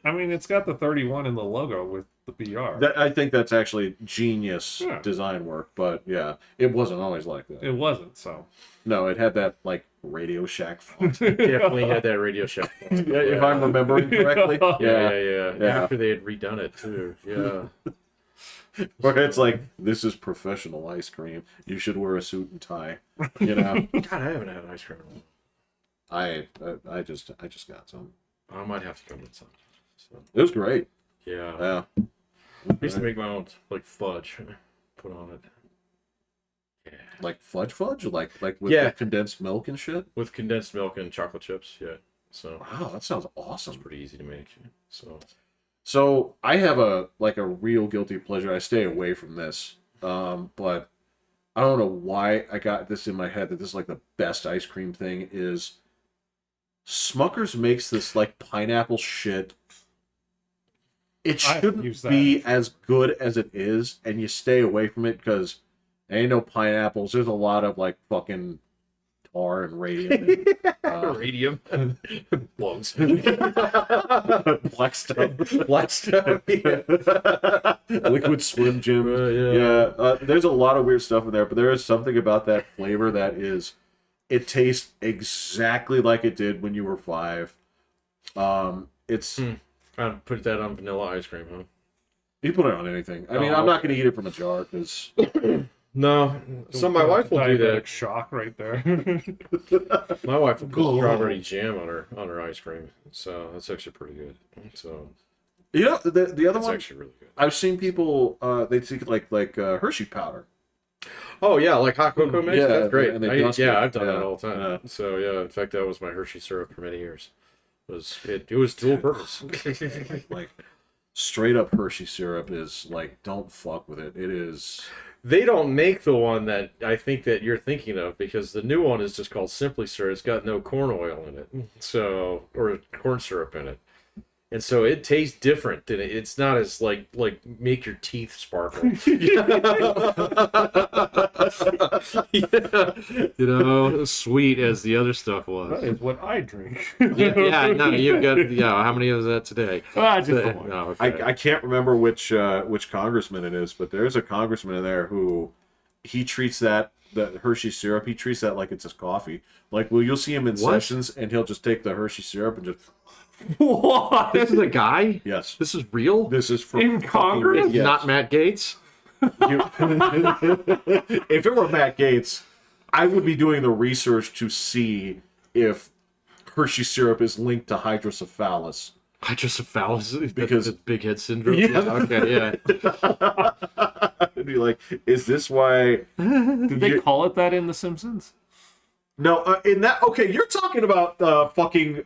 I mean, it's got the 31 in the logo with the BR. I think that's actually genius Yeah. design work, but yeah, it wasn't always like that. It wasn't, so. No, it had that like Radio Shack font. Definitely had that Radio Shack. If I'm remembering correctly. Yeah. Yeah. After they had redone it too. Yeah. Or it's like, this is professional ice cream. You should wear a suit and tie. You know, God, I haven't had ice cream in a while. I just got some. I might have to go get some. So, It was great. yeah. Yeah. I used to make my own like fudge, put on it. Yeah. Like fudge, like with Yeah. the condensed milk and shit. With condensed milk and chocolate chips. Yeah. So Wow, that sounds it's awesome. pretty easy to make. So I have a real guilty pleasure. I stay away from this, but I don't know why I got this in my head that this is like the best ice cream thing is. Smucker's makes this like pineapple shit. It I shouldn't use that. be as good as it is, and you stay away from it because there ain't no pineapples. There's a lot of like fucking tar and radium. And, Radium. Lungs. black stuff. Black stuff. Yeah. Liquid Slim Jim. Yeah. There's a lot of weird stuff in there, but there is something about that flavor that is. It tastes exactly like it did when you were 5. It's I'd put that on vanilla ice cream, huh? you put it on anything. I mean, Oh, I'm not going to eat it from a jar because No. So my wife will do Diabetic that. shock right there. My wife will put strawberry jam on her ice cream. So that's actually pretty good. So you know the other that's one. actually really good. I've seen people they take like Hershey powder. Oh yeah, like hot cocoa mix. Yeah, That's great. and they dust it. I've done that Yeah, all the time. yeah. So yeah, in fact, that was my Hershey syrup for many years. It was dual purpose. Like straight up Hershey syrup is like don't fuck with it. It is. They don't make the one that I think that you're thinking of because the new one is just called Simply Syrup. It's got no corn oil in it, so or corn syrup in it, and so it tastes different. Than it's not as like make your teeth sparkle. You know, sweet as the other stuff That was. is what I drink. No, you've got, how many of that today? Just the one. No, okay. I can't remember which congressman it is, but there's a congressman in there who he treats that Hershey syrup. He treats that like it's his coffee. Like, well, you'll see him in sessions, and he'll just take the Hershey syrup and just. What? This is a guy? Yes, This is real? this is from In Congress? Yes. Not Matt Gaetz? If it were Matt Gaetz, I would be doing the research to see if Hershey syrup is linked to hydrocephalus. Hydrocephalus? Because- That's big head syndrome? Yeah. Okay, yeah. I'd be like, is this why? Did they call it that in The Simpsons? No, in that. Okay, you're talking about fucking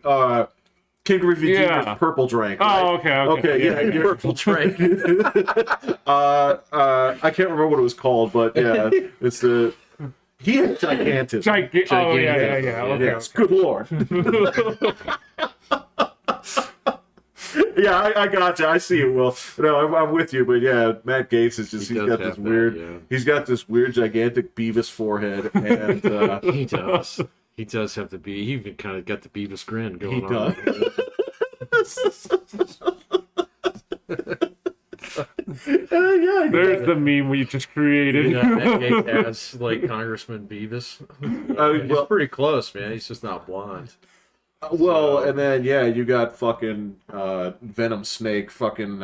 King Griffey Yeah. Jr.'s purple drink. Oh, Right? okay. Yeah, you're, Purple drink. I can't remember what it was called, but yeah, it's the. He had gigantic. Oh, yeah. Okay, Yes, good lord. Yeah, I gotcha. I see it, Will. No, I'm with you, but yeah, Matt Gaetz is just, He he's does got have this that, weird, yeah. he's got this weird, gigantic Beavis forehead, and He does. He does have he even kind of got the Beavis grin going he on. yeah, There's the meme we just created. Yeah, Matt Gaetz has, like, Congressman Beavis. He's well, pretty close, man. He's just not blonde. well, and then yeah, you got fucking Venom Snake, fucking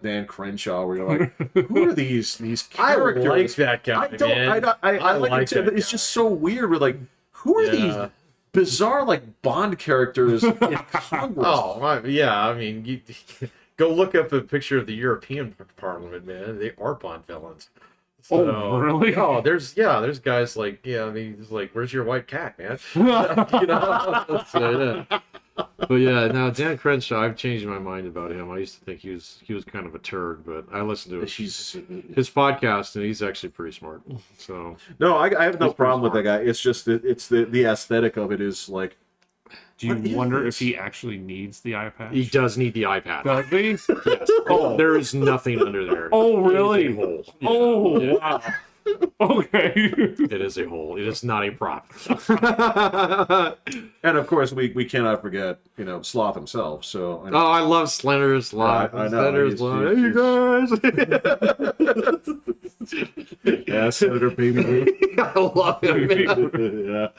Dan Crenshaw, where you're like, who are these I characters? like that guy, I don't. man. I like it too, that but it's guy. just so weird. We're like, who are these Yeah. bizarre like Bond characters in Congress? Oh, I mean, you, go look up a picture of the European Parliament, man. They are Bond villains. Oh, really? Oh, there's guys like, I mean, it's like, where's your white cat, man? You know? So, yeah. But yeah, now Dan Crenshaw, I've changed my mind about him. I used to think he was kind of a turd, but I listened to his podcast, and he's actually pretty smart. So No, I have no He's pretty problem with that smart. guy. It's just that it's the aesthetic of it is like. Do you What is wonder this? if he actually needs the eye patch? he does need the iPad. Does he? Yes. Oh, there is nothing under there. Oh, It is really? a hole. Yeah. Oh, Yeah. wow. Okay. It is a hole. It is not a prop. And of course, we cannot forget, Sloth himself. So Oh, I love Slender's Live. I know. Slender's Live. Hey, guys. yeah, Senator Baby. I love him, man.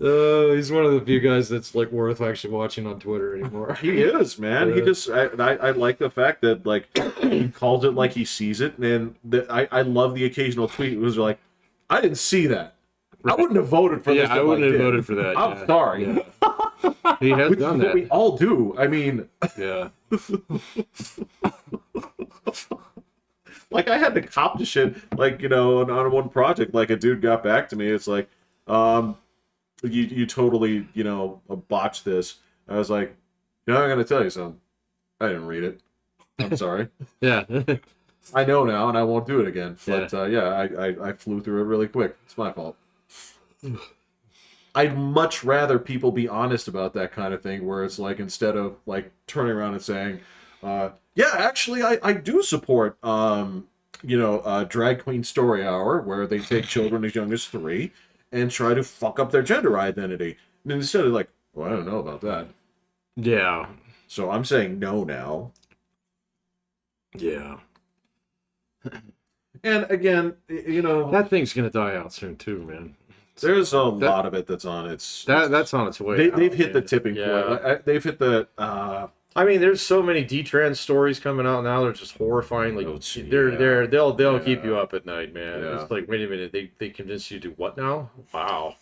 Yeah, He's one of the few guys that's like worth actually watching on Twitter anymore. he is, man. He Yeah. just I like the fact that like he calls it like he sees it, and I love the occasional tweet. It was like, I didn't see that. I wouldn't have voted for this. Yeah, I if wouldn't have did. voted for that. I'm yeah. sorry. Yeah. He has Which is done what we that. all do. I mean, Yeah. like I had to cop to shit, like, on one project, like a dude got back to me. It's like, you totally, botched this. I was like, I'm gonna tell you something. I didn't read it. I'm sorry. Yeah. I know now, and I won't do it again. But Yeah. I flew through it really quick. It's my fault. I'd much rather people be honest about that kind of thing, where it's like, instead of like turning around and saying, yeah, actually, I do support, drag queen story hour, where they take children as young as 3 and try to fuck up their gender identity. And instead of like, well, I don't know about that. Yeah. So I'm saying no now. Yeah. And again, That thing's gonna die out soon too, man. there's a lot of it that's on its. That's on its way. They've out, hit the man. tipping Yeah. point. Like, they've hit the. I mean, there's so many detrans stories coming out now. They're just horrifying. Like they'll keep you up at night, man. Yeah. It's like, wait a minute, they convinced you to do what now? Wow.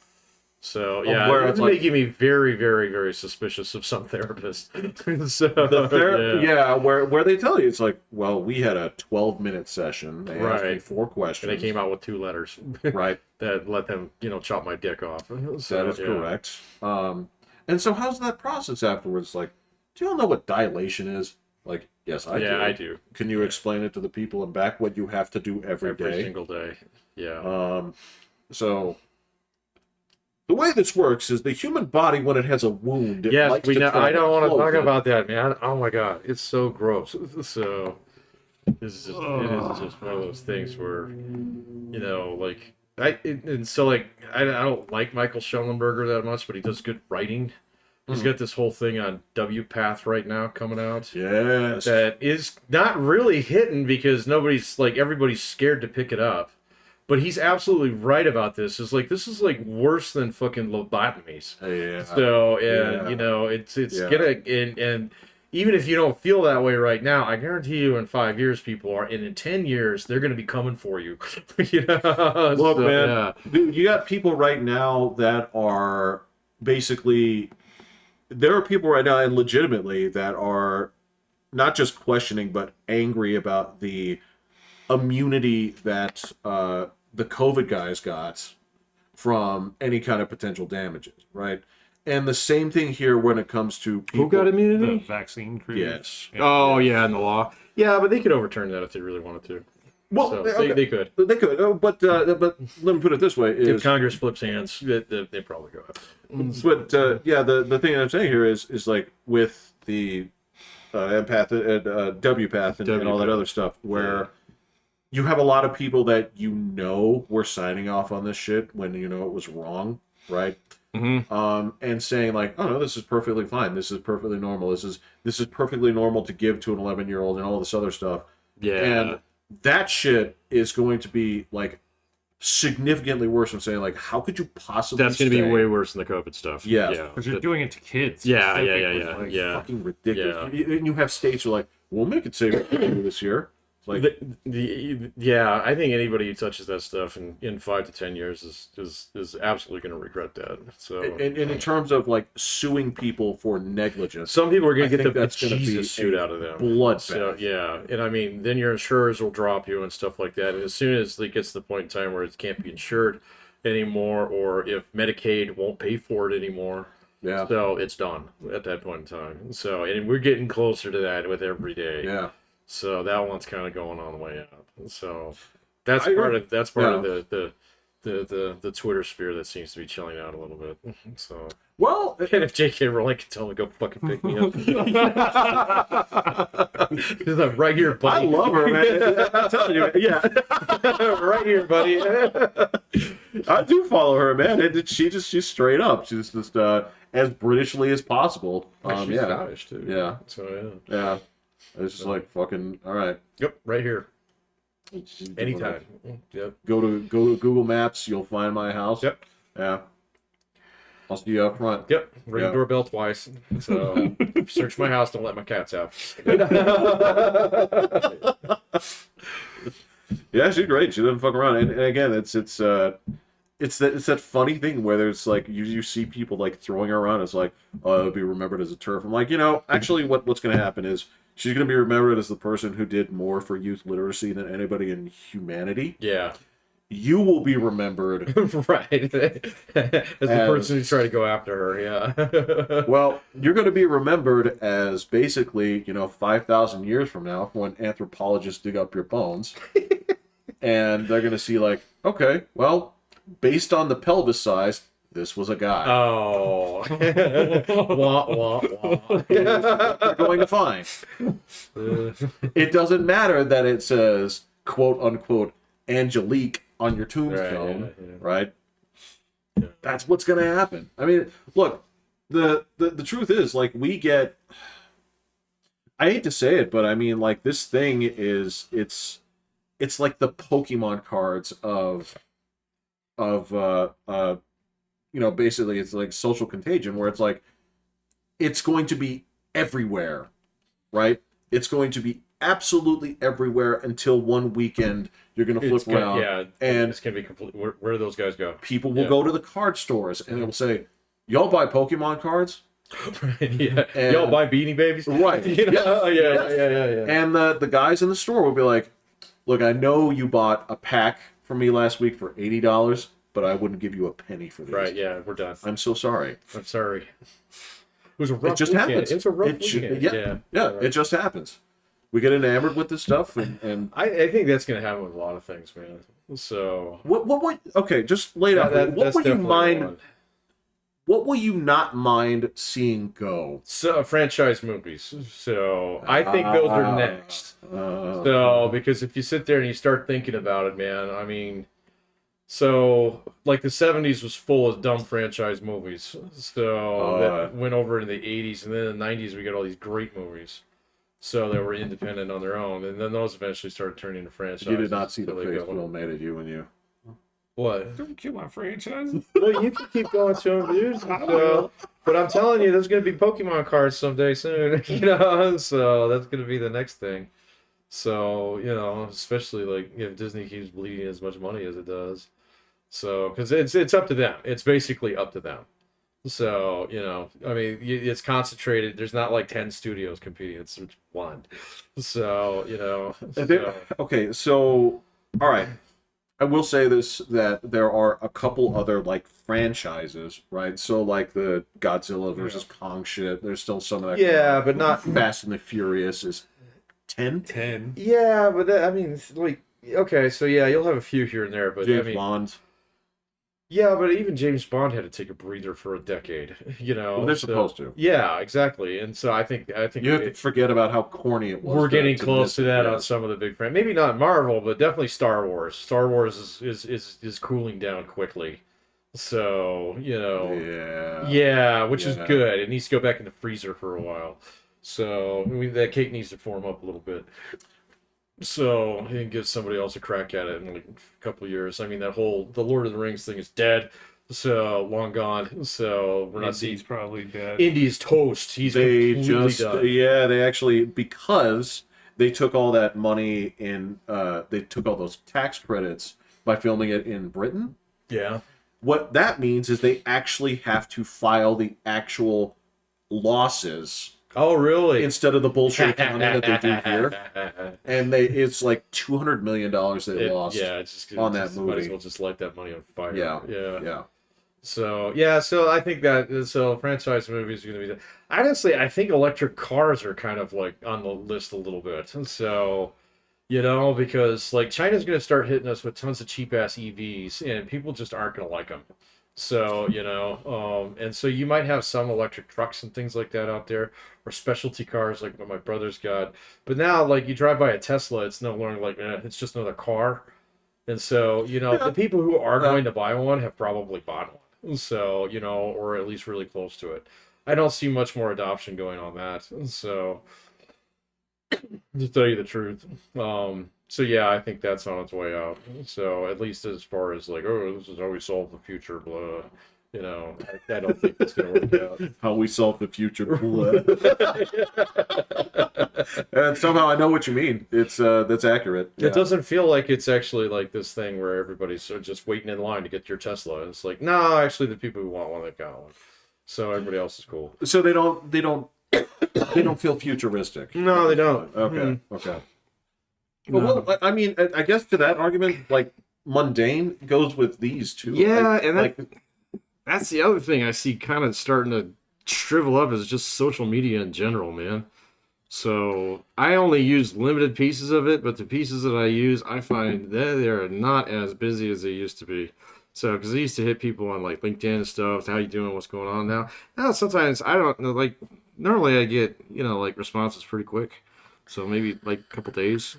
So yeah, where it's it's like- making me very, very, very suspicious of some therapists. So Yeah, where they tell you it's like, well, we had a 12-minute session. They asked me Right. 4 and questions. they came out with 2 letters right. that let them, chop my dick off. So, That is yeah. correct. And so how's that process afterwards? Like, do you all know what dilation is? Like, yes, I do. Yeah, I do. Can you explain it to the people in back what you have to do every day? Single day. Yeah. So the way this works is the human body, when it has a wound, it Yes, likes to try I don't want to close talk it. about that, man. Oh my god, it's so gross. So it is just one of those things where, like and so like I don't like Michael Schellenberger that much, but he does good writing. He's got this whole thing on W Path right now coming out. Yes. That is not really hitting because everybody's scared to pick it up. But he's absolutely right about this. This is like worse than fucking lobotomies. Yeah. So it's gonna and even if you don't feel that way right now, I guarantee you in 5 years people are, and in 10 years they're gonna be coming for you. Look, man, dude, you got people right now that are basically. There are people right now, and legitimately, that are not just questioning, but angry about the immunity that the COVID guys got from any kind of potential damages, right? And the same thing here when it comes to people. Who got The immunity? vaccine crew. Yes. Yeah. Oh yeah, in the law. Yeah, but they could overturn that if they really wanted to. Well, So, okay. they could. They could, but let me put it this way: If Congress flips hands, they probably go after. But the thing I'm saying here is like with the empath, WPath, and all that other stuff, where you have a lot of people that were signing off on this shit when it was wrong, right? Mm-hmm. And saying like, oh no, this is perfectly fine, this is perfectly normal, this is perfectly normal to give to an 11-year-old and all this other stuff. Yeah. And that shit is going to be like significantly worse than saying like, how could you possibly? That's going to be way worse than the COVID stuff. Yeah. Because you're doing it to kids. Yeah, specifically. yeah. Like, Yeah. fucking ridiculous. Yeah. And you have states who are like, we'll make it safer for you this year. It's like, Yeah, I think anybody who touches that stuff in 5 to 10 years is absolutely going to regret that. So, and in terms of like suing people for negligence, some people are going I to get think the that's gonna be Jesus shoot a out of them. bloodbath. So yeah, and I mean, then your insurers will drop you and stuff like that. And as soon as it gets to the point in time where it can't be insured anymore, or if Medicaid won't pay for it anymore, Yeah. so it's done at that point in time. So, and we're getting closer to that with every day. Yeah. So that one's kind of going on the way up. So that's I part agree. of the Twitter sphere that seems to be chilling out a little bit. So Well, and if J.K. Rowling can tell me go fucking pick me up, because I'm right here, I buddy. love her, man. I'm telling you, yeah. Right here, buddy. I do follow her, man. She's straight up. She's just as Britishly as possible. She's Yeah. Scottish too. Yeah. So Yeah. It's just like fucking all right. Yep, right here. Anytime. Yep. Go to Google Maps. You'll find my house. Yep. Yeah. I'll see you up front. Yep. Ring Yeah. doorbell twice. So search my house. Don't let my cats out. Yeah, she's great. She doesn't fuck around. And again, it's that funny thing where there's like you see people like throwing her around. It's like, oh, it'll be remembered as a turf. I'm like, actually, what's going to happen is she's going to be remembered as the person who did more for youth literacy than anybody in humanity. Yeah. You will be remembered. Right. As the person who tried to go after her, yeah. Well, you're going to be remembered as basically, 5,000 years from now when anthropologists dig up your bones. And they're going to see like, okay, well, based on the pelvis size, this was a guy. Oh. Wah, wah, wah. You're going to find. It doesn't matter that it says, quote unquote, Angelique on your tombstone, right? Yeah. That's what's going to happen. I mean, look, the truth is, like, we get. I hate to say it, but I mean, like, this thing is it's like the Pokemon cards of basically it's like social contagion, where it's like it's going to be everywhere, right? It's going to be absolutely everywhere until one weekend you're going to flip around. Yeah, and it's going to be complete. Where do those guys go? People will go to the card stores and they'll say, y'all buy Pokemon cards? Yeah. And, y'all buy Beanie Babies? Right. Yeah. And the guys in the store will be like, look, I know you bought a pack for me last week for $80, but I wouldn't give you a penny for these. Right, yeah, we're done. I'm so sorry. I'm sorry. It was a rough It just weekend. happens. It's a rough weekend. Yeah, it just happens. We get enamored with this stuff, and I think that's going to happen with a lot of things, man. So what okay, just lay it out. What would you mind? one. What will you not mind seeing go? So franchise movies. So I think those are next. So because if you sit there and you start thinking about it, man, I mean, So, like the 70s was full of dumb franchise movies. So that went over into the 80s, and then in the 90s we got all these great movies. So they were independent on their own, and then those eventually started turning into franchises. You did not see the until they face got Will one- made at you and you. What? Don't kill my franchise. Well, you can keep going to them, dude. So, but I'm telling you, there's going to be Pokemon cards someday soon. You know, so that's going to be the next thing. So, you know, especially like if Disney keeps bleeding as much money as it does. So, because it's up to them. It's basically up to them. So, you know, I mean, it's concentrated. There's not like 10 studios competing. It's one. So, you know. Okay, so all right. I will say this, that there are a couple other like franchises, right? So like the Godzilla versus Kong shit. There's still some of that. Yeah, but not Fast and the Furious is 10. 10. Yeah, but I mean, it's like, okay, so yeah, you'll have a few here and there, but James I mean, Bond. yeah, but even James Bond had to take a breather for a decade, you know. Well, they're so- supposed to. Yeah, exactly, and so I think You have to forget about how corny it was. we're getting to close miss to it, that on yes. some of the big friends. Maybe not Marvel, but definitely Star Wars. Star Wars is cooling down quickly, so you know. Yeah. Yeah, which is Yeah. good. It needs to go back in the freezer for a while. So that cake needs to form up a little bit. So he can give somebody else a crack at it in like a couple of years. I mean, the Lord of the Rings thing is dead. So long gone. So we're not seeing. He's probably dead. Indy's toast. He's They completely just done. yeah, they actually, because they took all that money in they took all those tax credits by filming it in Britain. Yeah. What that means is they actually have to file the actual losses Oh, really? instead of the bullshit accounting that they do here. And it's like $200 million they lost. Yeah, it's just on that Might as movie. well just light that money on fire. Yeah. Yeah. Yeah. So yeah, so I think that franchise movies are going to be. Honestly, I think electric cars are kind of like on the list a little bit. So, you know, because like China's going to start hitting us with tons of cheap ass EVs, and people just aren't going to like them. So you know, and so you might have some electric trucks and things like that out there, or specialty cars like what my brother's got. But now, like you drive by a Tesla, it's no longer like it's just another car. And so, you know, the people who are going to buy one have probably bought one. So, you know, or at least really close to it. I don't see much more adoption going on that. So, to tell you the truth. So yeah, I think that's on its way out. So at least as far as like, oh, this is how we solve the future, blah. You know, I don't think it's gonna work out. How we solve the future. And somehow I know what you mean. It's that's accurate. It doesn't feel like it's actually like this thing where everybody's just waiting in line to get your Tesla. It's like, no, actually the people who want one, they got one. So everybody else is cool. So they don't feel futuristic. No, they don't. Okay. Okay. Well, I mean, I guess to that argument, like mundane goes with these two. Yeah, and like that's the other thing I see kind of starting to shrivel up is just social media in general, man. So I only use limited pieces of it, but the pieces that I use, I find that they're not as busy as they used to be. So, because I used to hit people on like LinkedIn and stuff, how you doing, what's going on now sometimes I don't know, like normally I get, you know, like responses pretty quick. So maybe like a couple days.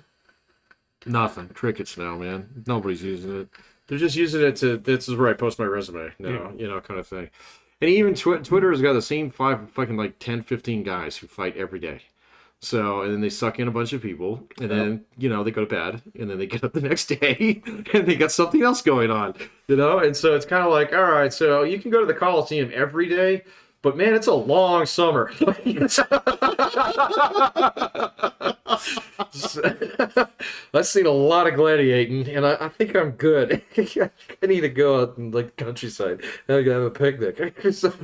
Nothing. Crickets now, man. Nobody's using it. They're just using it to, this is where I post my resume now, you know, kind of thing. And even Twitter has got the same fucking like 10, 15 guys who fight every day. So, and then they suck in a bunch of people, and then, you know, they go to bed, and then they get up the next day, and they got something else going on, you know? And so it's kind of like, all right, so you can go to the Coliseum every day, but man, it's a long summer. I've seen a lot of gladiating, and I think I'm good. I need to go out in like countryside. I gotta have a picnic.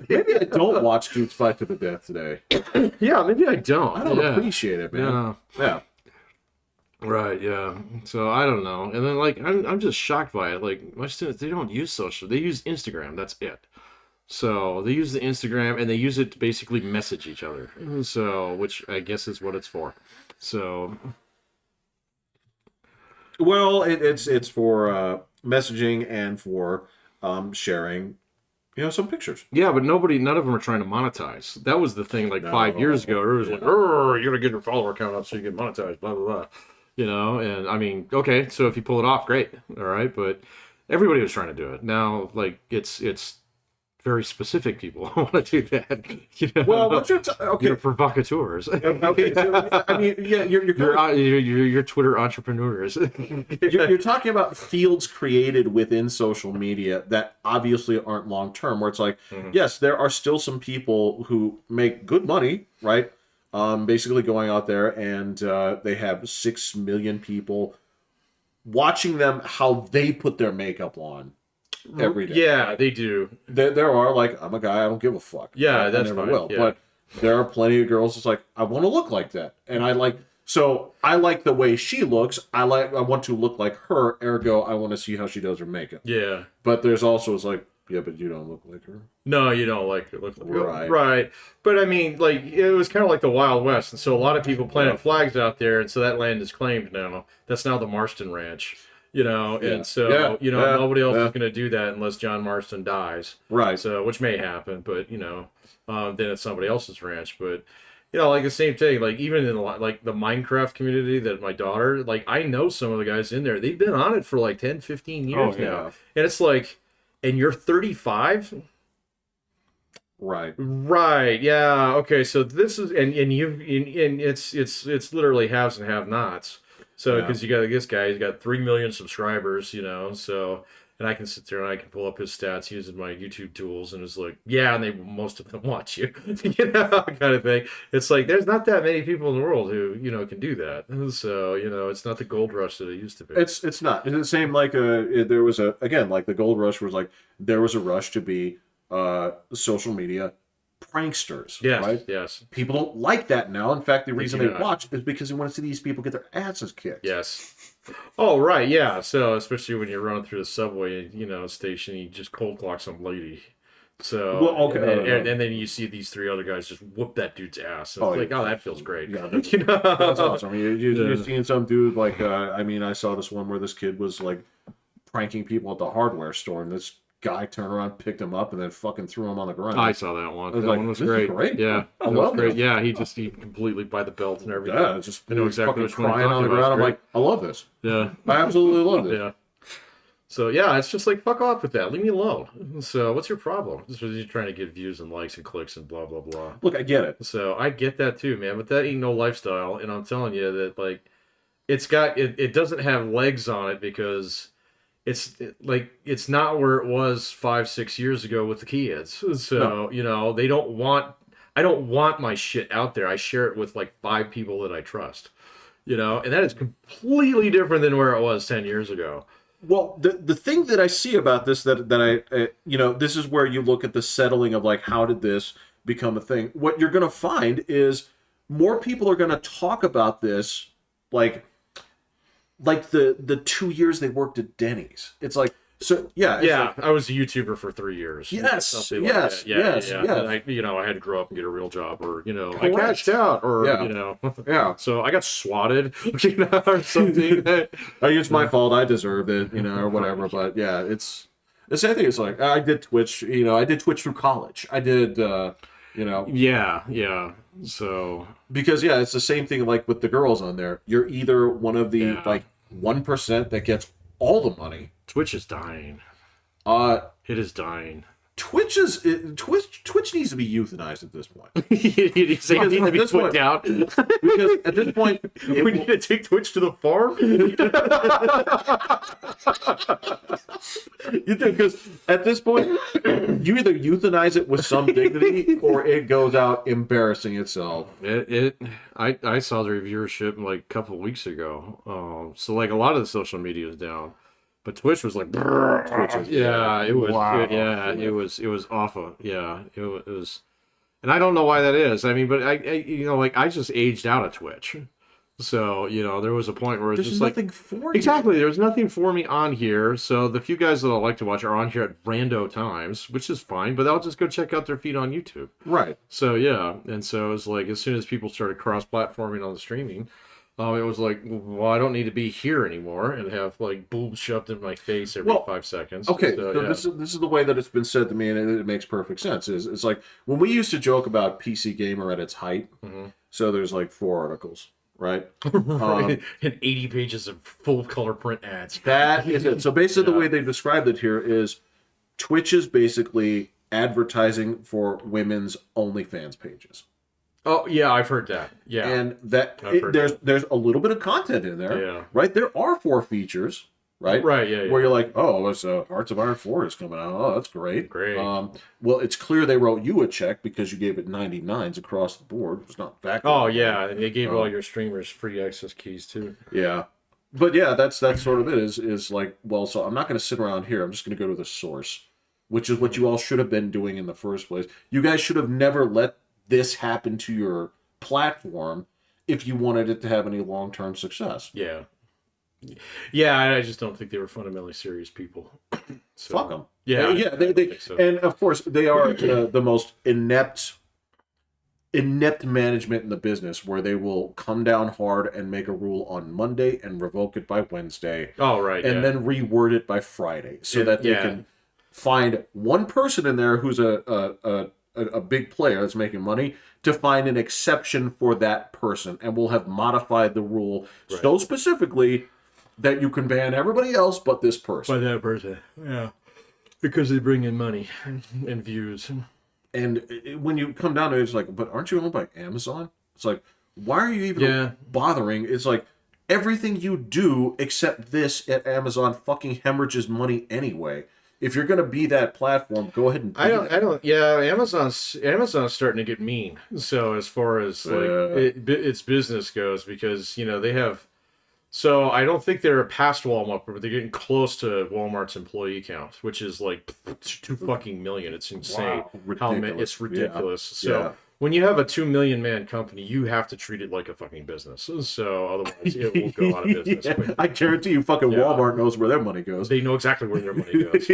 maybe I don't watch dudes fight to the death today. Yeah, maybe I don't. I don't appreciate it, man. Yeah. Right, yeah. So I don't know. And then like I'm just shocked by it. Like my students, they don't use social. They use Instagram. That's it. So they use the Instagram and they use it to basically message each other. So which I guess is what it's for. So Well, it's for messaging and for sharing, you know, some pictures. yeah, but none of them are trying to monetize. That was the thing like 5 years ago. It was like, oh, you're gonna get your follower count up so you get monetized, blah blah blah. You know, and I mean, okay, so if you pull it off, great, all right, but Everybody was trying to do it. Now, like it's very specific people who want to do that. You know, Well, what you're okay. you're provocateurs. Okay, so, I mean, yeah, You're Twitter entrepreneurs. you're talking about fields created within social media that obviously aren't long term. Where it's like, yes, there are still some people who make good money, right? Basically going out there and they have 6 million people watching them how they put their makeup on every day. Yeah, they do. There are like, I'm a guy, I don't give a fuck. Yeah, I that's never fine. will. Yeah. But there are plenty of girls that's like, I want to look like that, and I like the way she looks. I want to look like her. Ergo, I want to see how she does her makeup. Yeah. But there's also it's like, yeah, but you don't look like her. No, you don't like it. Look Right. Right. But I mean, like, it was kind of like the Wild West. And so a lot of people planted flags out there. And so that land is claimed now. That's now the Marston Ranch, you know. Yeah. And so, Yeah. you know, Yeah. nobody else Yeah. is going to do that unless John Marston dies. Right. So, which may happen, but, you know, then it's somebody else's ranch. But, you know, like the same thing, like even in like the Minecraft community that my daughter, like I know some of the guys in there, they've been on it for like 10, 15 years Oh, yeah. now. And it's like, and you're 35? Right. Right. Yeah. Okay. So this is and it's literally haves and have nots. So Yeah. because you got this guy, he's got 3 million subscribers, you know. So and I can sit there and I can pull up his stats using my YouTube tools, and it's like, yeah, and most of them watch you, you know, kind of thing. It's like there's not that many people in the world who can do that. So it's not the gold rush that it used to be. It's not. It's the same like there was like the gold rush was like there was a rush to be social media pranksters. Yes. Right? Yes. People don't like that now. In fact, the reason do they not. watch is because they want to see these people get their asses kicked. Yes. Oh, right, yeah. So, especially when you're running through the subway, station, you just cold clock some lady. So, Well, okay. and then you see these 3 other guys just whoop that dude's ass. And Oh, it's like, yeah. oh, that feels great. Yeah, That's That's awesome. You're seeing some dude like I saw this one where this kid was like pranking people at the hardware store, and this guy turned around, picked him up, and then fucking threw him on the ground. I saw that one. was That like, one was this is great. great. Yeah, I that love was great. this. Yeah, he completely by the belt and everything. Yeah, it's just I know exactly fucking which one you're crying on the talking about. ground. I'm It's like, I love this. Yeah. I absolutely love this. Yeah. So yeah, it's just like fuck off with that. Leave me alone. So what's your problem? Just because you're trying to get views and likes and clicks and blah blah blah. Look, I get it. So I get that too, man. But that ain't no lifestyle. And I'm telling you that like, it doesn't have legs on it because it's not where it was 5-6 years ago with the kids. So they don't want. I don't want my shit out there. I share it with like 5 people that I trust. And that is completely different than where it was 10 years ago. Well, the thing that I see about this that I this is where you look at the settling of like how did this become a thing. What you're going to find is more people are going to talk about this like the 2 years they worked at Denny's. It's like so yeah Yeah, I was a YouTuber for 3 years. Yes, Something yes, like that. yes. And I had to grow up and get a real job, or I Correct. cashed out, or Yeah. Yeah. So I got swatted, or something. It's my fault. I deserved it, or whatever. But yeah, it's the same thing. It's like I did Twitch. I did Twitch through college. I did, Yeah. So because it's the same thing. Like with the girls on there, you're either one of the like 1% that gets all the money. Twitch is dying. It is dying. Twitch needs to be euthanized at this point. You say it needs to be This put one- down. Because at this point, We need to take Twitch to the farm. because at this point, you either euthanize it with some dignity or it goes out embarrassing itself. I saw the viewership like a couple of weeks ago. So like a lot of the social media is down, but Twitch was like, yeah, it was, Wow. it was awful. Yeah, it was, and I don't know why that is. I mean, but I just aged out of Twitch. So, there was a point where it's There's just nothing like, for you. exactly, there was nothing for me on here. So the few guys that I like to watch are on here at rando times, which is fine, but I'll just go check out their feed on YouTube. Right. So yeah, and so it's like as soon as people started cross-platforming on the streaming, it was like, well, I don't need to be here anymore and have like boobs shoved in my face every 5 seconds. Okay, So, so yeah. this is the way that it's been said to me, and it makes perfect sense. It's like when we used to joke about PC Gamer at its height. Mhm. So there's like 4 articles. right? And 80 pages of full color print ads. That is it. So basically, the way they described it here is Twitch is basically advertising for women's OnlyFans pages. Oh yeah, I've heard that. Yeah, And that I've heard there's a little bit of content in there, Yeah. right? There are 4 features, right? Right, yeah, yeah. Where you're like, oh, it's Hearts of Iron 4 is coming out. Oh, that's great. Great. Well, it's clear they wrote you a check because you gave it 99s across the board. It's not back. Oh yeah, they gave all your streamers free access keys too. Yeah. But yeah, that's sort of it. Is like, well, so I'm not going to sit around here. I'm just going to go to the source, which is what you all should have been doing in the first place. You guys should have never let this happen to your platform if you wanted it to have any long-term success. Yeah. Yeah, I just don't think they were fundamentally serious people. So, Fuck them. Yeah, Yeah. I They think so. and of course they are the most inept management in the business, where they will come down hard and make a rule on Monday and revoke it by Wednesday, Oh right, and yeah. then reword it by Friday, so Yeah, that they yeah. can find one person in there who's a big player that's making money to find an exception for that person, and we'll have modified the rule so specifically that you can ban everybody else but this person. By that person. Yeah. Because they bring in money and views. And when you come down to it, it's like, but aren't you owned by Amazon? It's like, why are you even bothering? It's like, everything you do except this at Amazon fucking hemorrhages money anyway. If you're going to be that platform, go ahead and do that. Yeah, Amazon's starting to get mean. So as far as like its business goes, because, you know, they have, so I don't think they're past Walmart, but they're getting close to Walmart's employee count, which is like 2 fucking million. It's insane. Wow, How ridiculous. it's ridiculous. Yeah. So Yeah. when you have a 2 million man company, you have to treat it like a fucking business. So otherwise it will go out of business. Yeah, quick. I guarantee you fucking Walmart knows where their money goes. They know exactly where their money goes.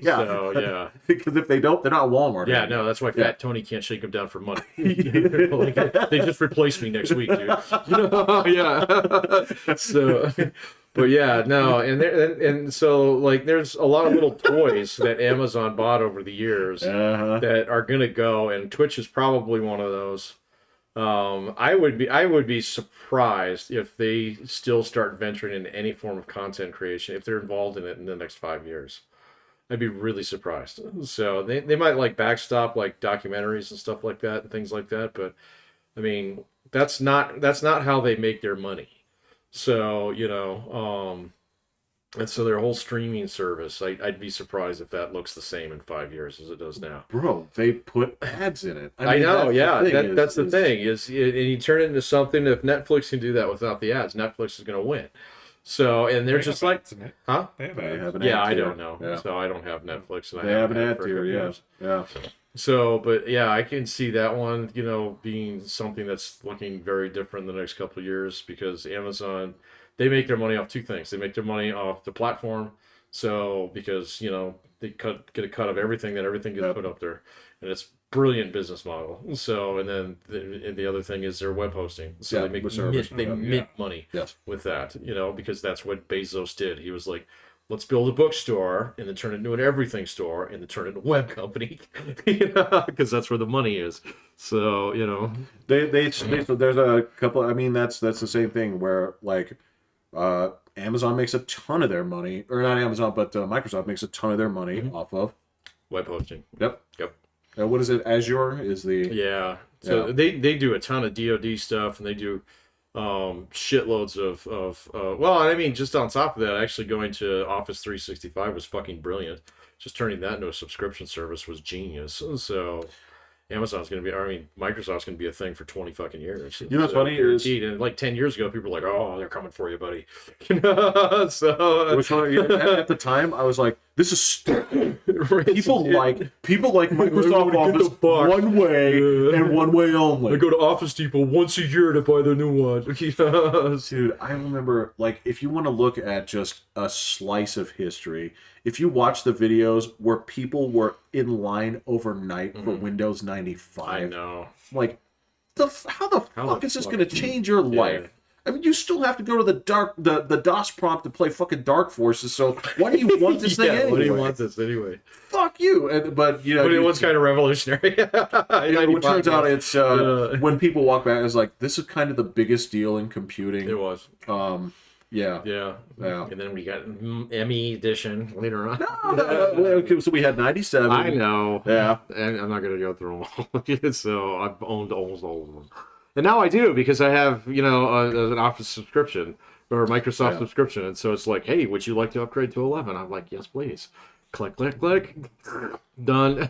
Yeah. So yeah. Because if they don't, they're not Walmart. Yeah, anymore. no, that's why Fat Tony can't shake him down for money. Like, they just replaced me next week, dude. Yeah. So, but yeah, no, and so like, there's a lot of little toys that Amazon bought over the years that are gonna go, and Twitch is probably one of those. I would be surprised if they still start venturing into any form of content creation if they're involved in it in the next 5 years. I'd be really surprised. So they might like backstop like documentaries and stuff like that and things like that, but I mean that's not how they make their money. So, you know, and so their whole streaming service, I'd be surprised if that looks the same in 5 years as it does now. Bro, they put ads in it. I know, yeah. That's the thing and you turn it into something. If Netflix can do that without the ads, Netflix is going to win. So, and they're just like, huh? They have They ads. have an Yeah, ad I tier. don't know. Yeah. So I don't have Netflix. And They I have an haven't had ad it for a tier, couple yeah. years. Yeah. So, but yeah, I can see that one, you know, being something that's looking very different in the next couple of years, because Amazon, they make their money off 2 things. They make their money off the platform. So, because, you know, they get a cut of everything, that everything gets put up there. And it's brilliant business model. So, and then the other thing is their web hosting. So they make mint money with that, you know, because that's what Bezos did. He was like, let's build a bookstore and then turn it into an everything store and then turn it into a web company, you know, because that's where the money is. So, you know, So there's a couple. I mean, that's the same thing where like Amazon makes a ton of their money, or not Amazon, but Microsoft makes a ton of their money off of web hosting. Yep. Yep. What is it? Azure is the Yeah. So they do a ton of DoD stuff, and they do shitloads of well, I mean, just on top of that, actually going to Office 365 was fucking brilliant. Just turning that into a subscription service was genius. So Amazon's going to be, I mean, Microsoft's going to be a thing for 20 fucking years. You know what's funny is, and like 10 years ago, people were like, "Oh, they're coming for you, buddy." You know? So which one, at the time I was like, this is stupid. People like Microsoft Office one way and one way only. I go to Office Depot once a year to buy their new one. Dude, I remember, like, if you want to look at just a slice of history, if you watch the videos where people were in line overnight for Windows 95, I know. like, how the fuck is this going to change your life? I mean, you still have to go to the DOS prompt to play fucking Dark Forces. So why do you want this thing anyway? What do you want this anyway? Fuck you. But it was kind of revolutionary. It turns out it's when people walk back, it's like this is kind of the biggest deal in computing. It was. Yeah. And then we got Emmy edition later on. Okay, so we had 97. I know. Yeah. And I'm not going to go through them all. So I've owned almost all of them. And now I do because I have, an Office subscription or a Microsoft subscription. And so it's like, hey, would you like to upgrade to 11? I'm like, yes, please. Click, click, click. Done.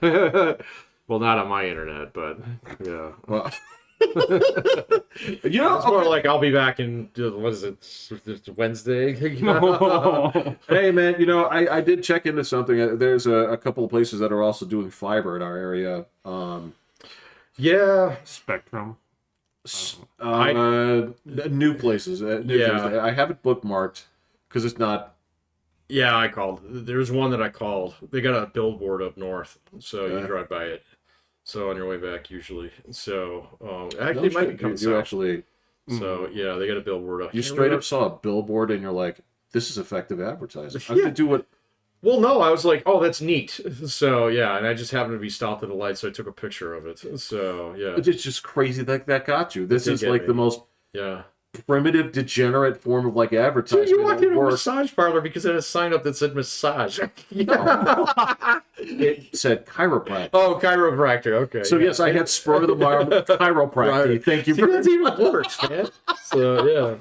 Well, not on my internet, but yeah. Well, it's more like I'll be back in, what is it, Wednesday? Hey, man, I did check into something. There's a couple of places that are also doing fiber in our area. Yeah. Spectrum. New places. I have it bookmarked because it's not. Yeah, I called. There's one that I called. They got a billboard up north, so you drive by it. So on your way back, usually. So actually, it might be coming south. Actually. So yeah, they got a billboard up. You straight up saw a billboard and you're like, "This is effective advertising." I'm gonna do it. Well, no, I was like, "Oh, that's neat." So yeah, and I just happened to be stopped at a light, so I took a picture of it. So yeah, it's just crazy that got you. This is like the most primitive, degenerate form of like advertising. You walked into a massage parlor because it had a sign up that said massage. It said chiropractic. Oh, chiropractor. Okay. So yes, I had spur of the moment chiropractic. Right. Thank you. See, that's even worse, man. So yeah.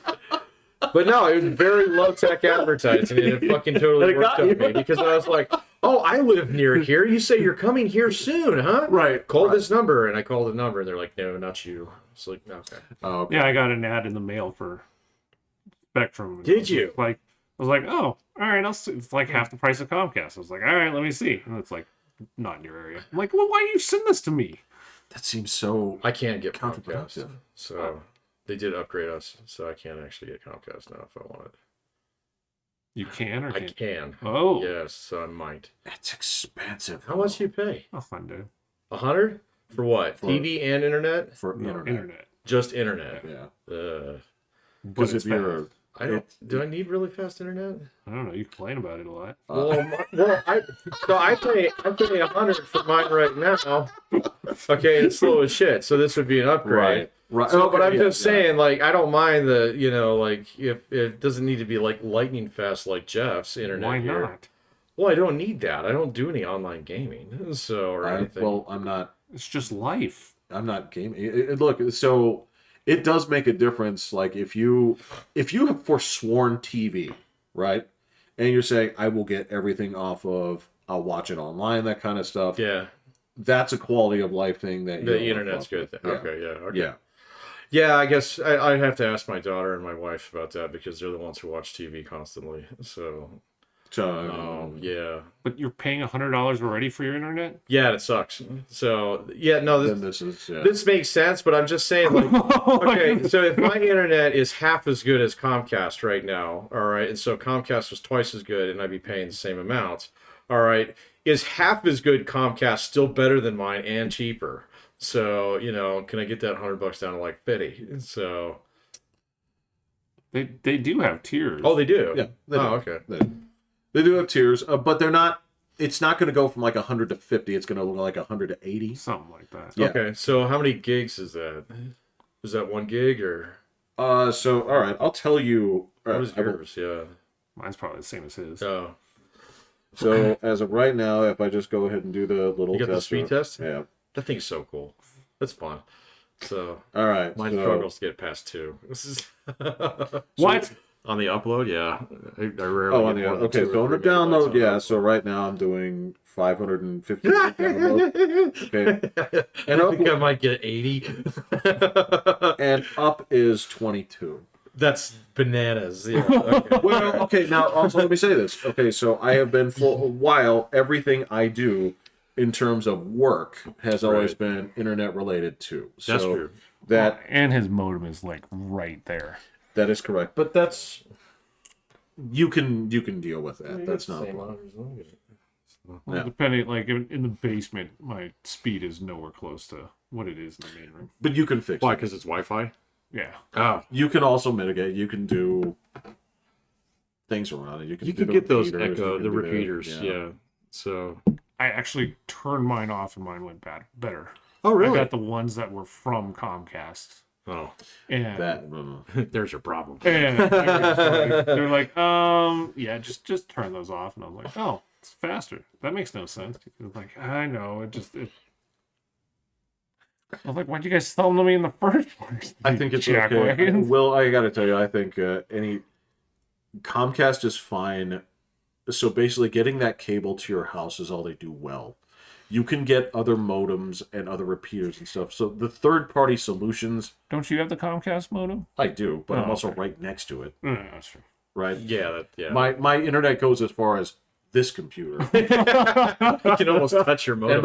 But no, it was very low-tech advertising, and it fucking totally worked on me because I was like, "Oh, I live near here. You say you're coming here soon, huh? Right. Call this number." And I called the number, and they're like, "No, not you." It's like, "Okay." Oh, okay. Yeah, I got an ad in the mail for Spectrum. Did you? I was like, oh, all right, it's like half the price of Comcast. I was like, all right, let me see. And it's like, not in your area. I'm like, well, why do you send this to me? That seems so. I can't get Comcast, counterproductive. so they did upgrade us, so I can't actually get Comcast now if I want it. You can or I can't? can. Oh. Yes, so I might. That's expensive. How much you pay? $100 $100 for what? For- TV and internet? For No, internet. Just internet. Yeah. But Because if it's you're fast. I don't. Do I need really fast internet? I don't know. You complain about it a lot. I pay $100 for mine right now. Okay, it's slow as shit. So this would be an upgrade. Right. So, Okay, but I'm yeah, just saying, like, I don't mind the, if it doesn't need to be like lightning fast like Jeff's internet. Why here. not? Well, I don't need that. I don't do any online gaming, or anything. Well, I'm not. It's just life. I'm not gaming. Look, so it does make a difference. Like if you have forsworn TV, right, and you're saying I will get everything off of, I'll watch it online, that kind of stuff. Yeah, that's a quality of life thing that the internet's good. Yeah. Okay, yeah, okay. Yeah. Yeah, I guess I have to ask my daughter and my wife about that because they're the ones who watch TV constantly. So, yeah. But you're paying $100 already for your internet? Yeah, it sucks. So, yeah, no, Then this is this makes sense, but I'm just saying, like, okay, so if my internet is half as good as Comcast right now, all right, and so Comcast was twice as good and I'd be paying the same amount, all right, is half as good Comcast still better than mine and cheaper? So, can I get that $100 down to like 50? So They do have tiers. Oh, they do? Yeah. They do. Okay. They do have tiers, but they're not. It's not going to go from like 100 to 50. It's going to look like 100 to 80. Something like that. Yeah. Okay, so how many gigs is that? Is that 1 gig or? So all right, I'll tell you. What is yours? Yeah. Mine's probably the same as his. Oh. So as of right now, if I just go ahead and do the little You got the test, speed test? Yeah. That thing's so cool. That's fun. So All right. mine so- struggles to get past 2. This is What? on the upload. Yeah, I rarely. Oh, get more than okay. 2 or So on the 3 megabytes download, on the yeah. upload. So right now I'm doing 550 download. Okay. And I think I might get 80. And up is 22. That's bananas. Yeah. Okay. Well, okay. Now also let me say this. Okay, so I have been for a while. Everything I do in terms of work has always Right. been internet related too. So That's true. That And his modem is like right there. that is correct. But that's you can deal with that. That's not a problem. Well, Yeah. depending, like in the basement, my speed is nowhere close to what it is in the main room. But you can fix Why? it. Because it's Wi-Fi. Yeah. Oh, You can also mitigate. You can do things around it. you do can the get those repeaters, you echo, can the do repeaters, yeah. So, I actually turned mine off and mine went better. oh I got the ones that were from Comcast. Oh, And there's your problem. and they're like, yeah, just turn those off. And I was like, oh, it's faster. That makes no sense. Like, I know, I was like, why'd you guys sell them to me in the first place? I think it's Jack okay. wagons? Well, I got to tell you, I think any Comcast is fine. So basically, getting that cable to your house is all they do well. You can get other modems and other repeaters and stuff. So the third-party solutions, Don't you have the Comcast modem? I do, but I'm also okay. right next to it, No, that's true. right? Yeah, yeah. My internet goes as far as this computer. You can almost touch your modem.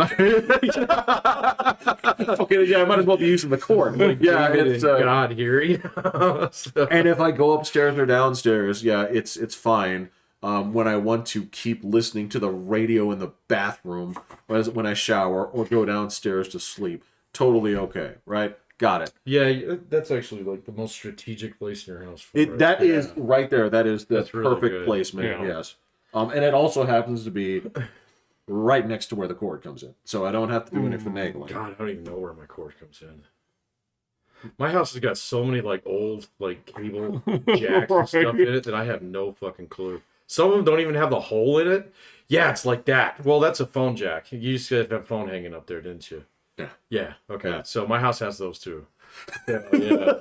Okay, yeah, I might as well be using the cord. Yeah, it's God here. You know? So- and if I go upstairs or downstairs, yeah, it's fine. When I want to keep listening to the radio in the bathroom when I shower or go downstairs to sleep, totally okay, right? Got it. Yeah, that's actually like the most strategic place in your house. For it. That is right there. That is the That's really perfect good. placement. Yeah. Yes. And it also happens to be right next to where the cord comes in, so I don't have to do any finagling. God, I don't even know where my cord comes in. My house has got so many like old like cable jacks and stuff in it that I have no fucking clue. Some of them don't even have the hole in it. Yeah, it's like that. Well, that's a phone jack. You used to have a phone hanging up there, didn't you? Yeah. Yeah. Okay. Yeah. So my house has those too. Yeah.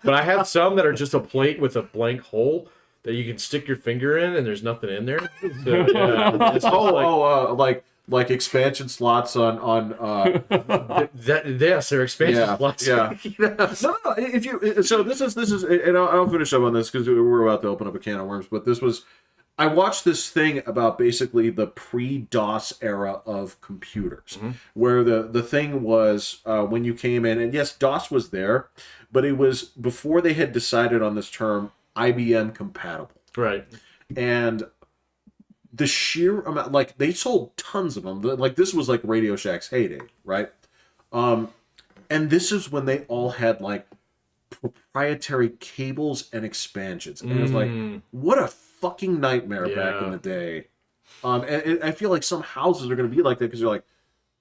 But I have some that are just a plate with a blank hole that you can stick your finger in, and there's nothing in there. So, yeah. It's Like expansion slots on yes, they're expansion slots. Yeah. No. If you so this is and I'll finish up on this because we're about to open up a can of worms. But I watched this thing about basically the pre-DOS era of computers, where the thing was when you came in, and yes, DOS was there, but it was before they had decided on this term IBM compatible, Right. and the sheer amount, like they sold tons of them. Like this was like Radio Shack's heyday, right? And this is when they all had like proprietary cables and expansions, and it was like, what a fucking nightmare back in the day. And I feel like some houses are going to be like that because you're like,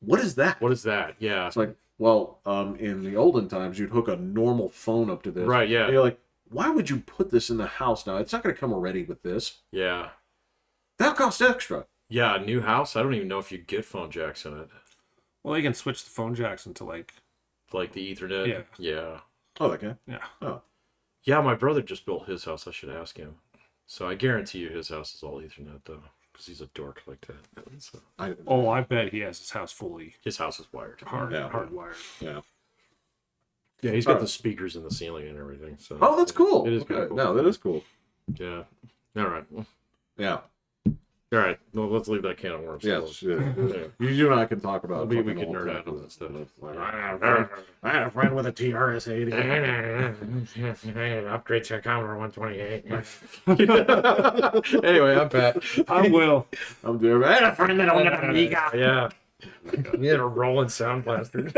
what is that? What is that? Yeah. It's like, well, in the olden times, you'd hook a normal phone up to this, Right. Yeah. And you're like, why would you put this in the house now? It's not going to come already with this. Yeah. That costs extra. Yeah, a new house. I don't even know if you get phone jacks in it, Well, they can switch the phone jacks into like the Ethernet. Yeah. Yeah. Oh, okay. yeah. Oh, Yeah. My brother just built his house. I should ask him. So I guarantee you, his house is all Ethernet though, because he's a dork like that. So I bet he has his house fully his house is wired. hardwired. yeah. Yeah, he's got the speakers in the ceiling and everything. So Oh, that's cool. It is okay. kinda cool. No, that is cool. Yeah. All right. Yeah. All right. Well, let's leave that can of worms. Yes. Yeah. Yeah. You and I can talk about. We fucking can old nerd out tech on that stuff. I had a friend with a TRS-80. Upgrade to a Commodore 128. Anyway, I'm Pat. I will. I'm there. I had a friend that owned an Amiga. Yeah. We had a rolling sound blaster.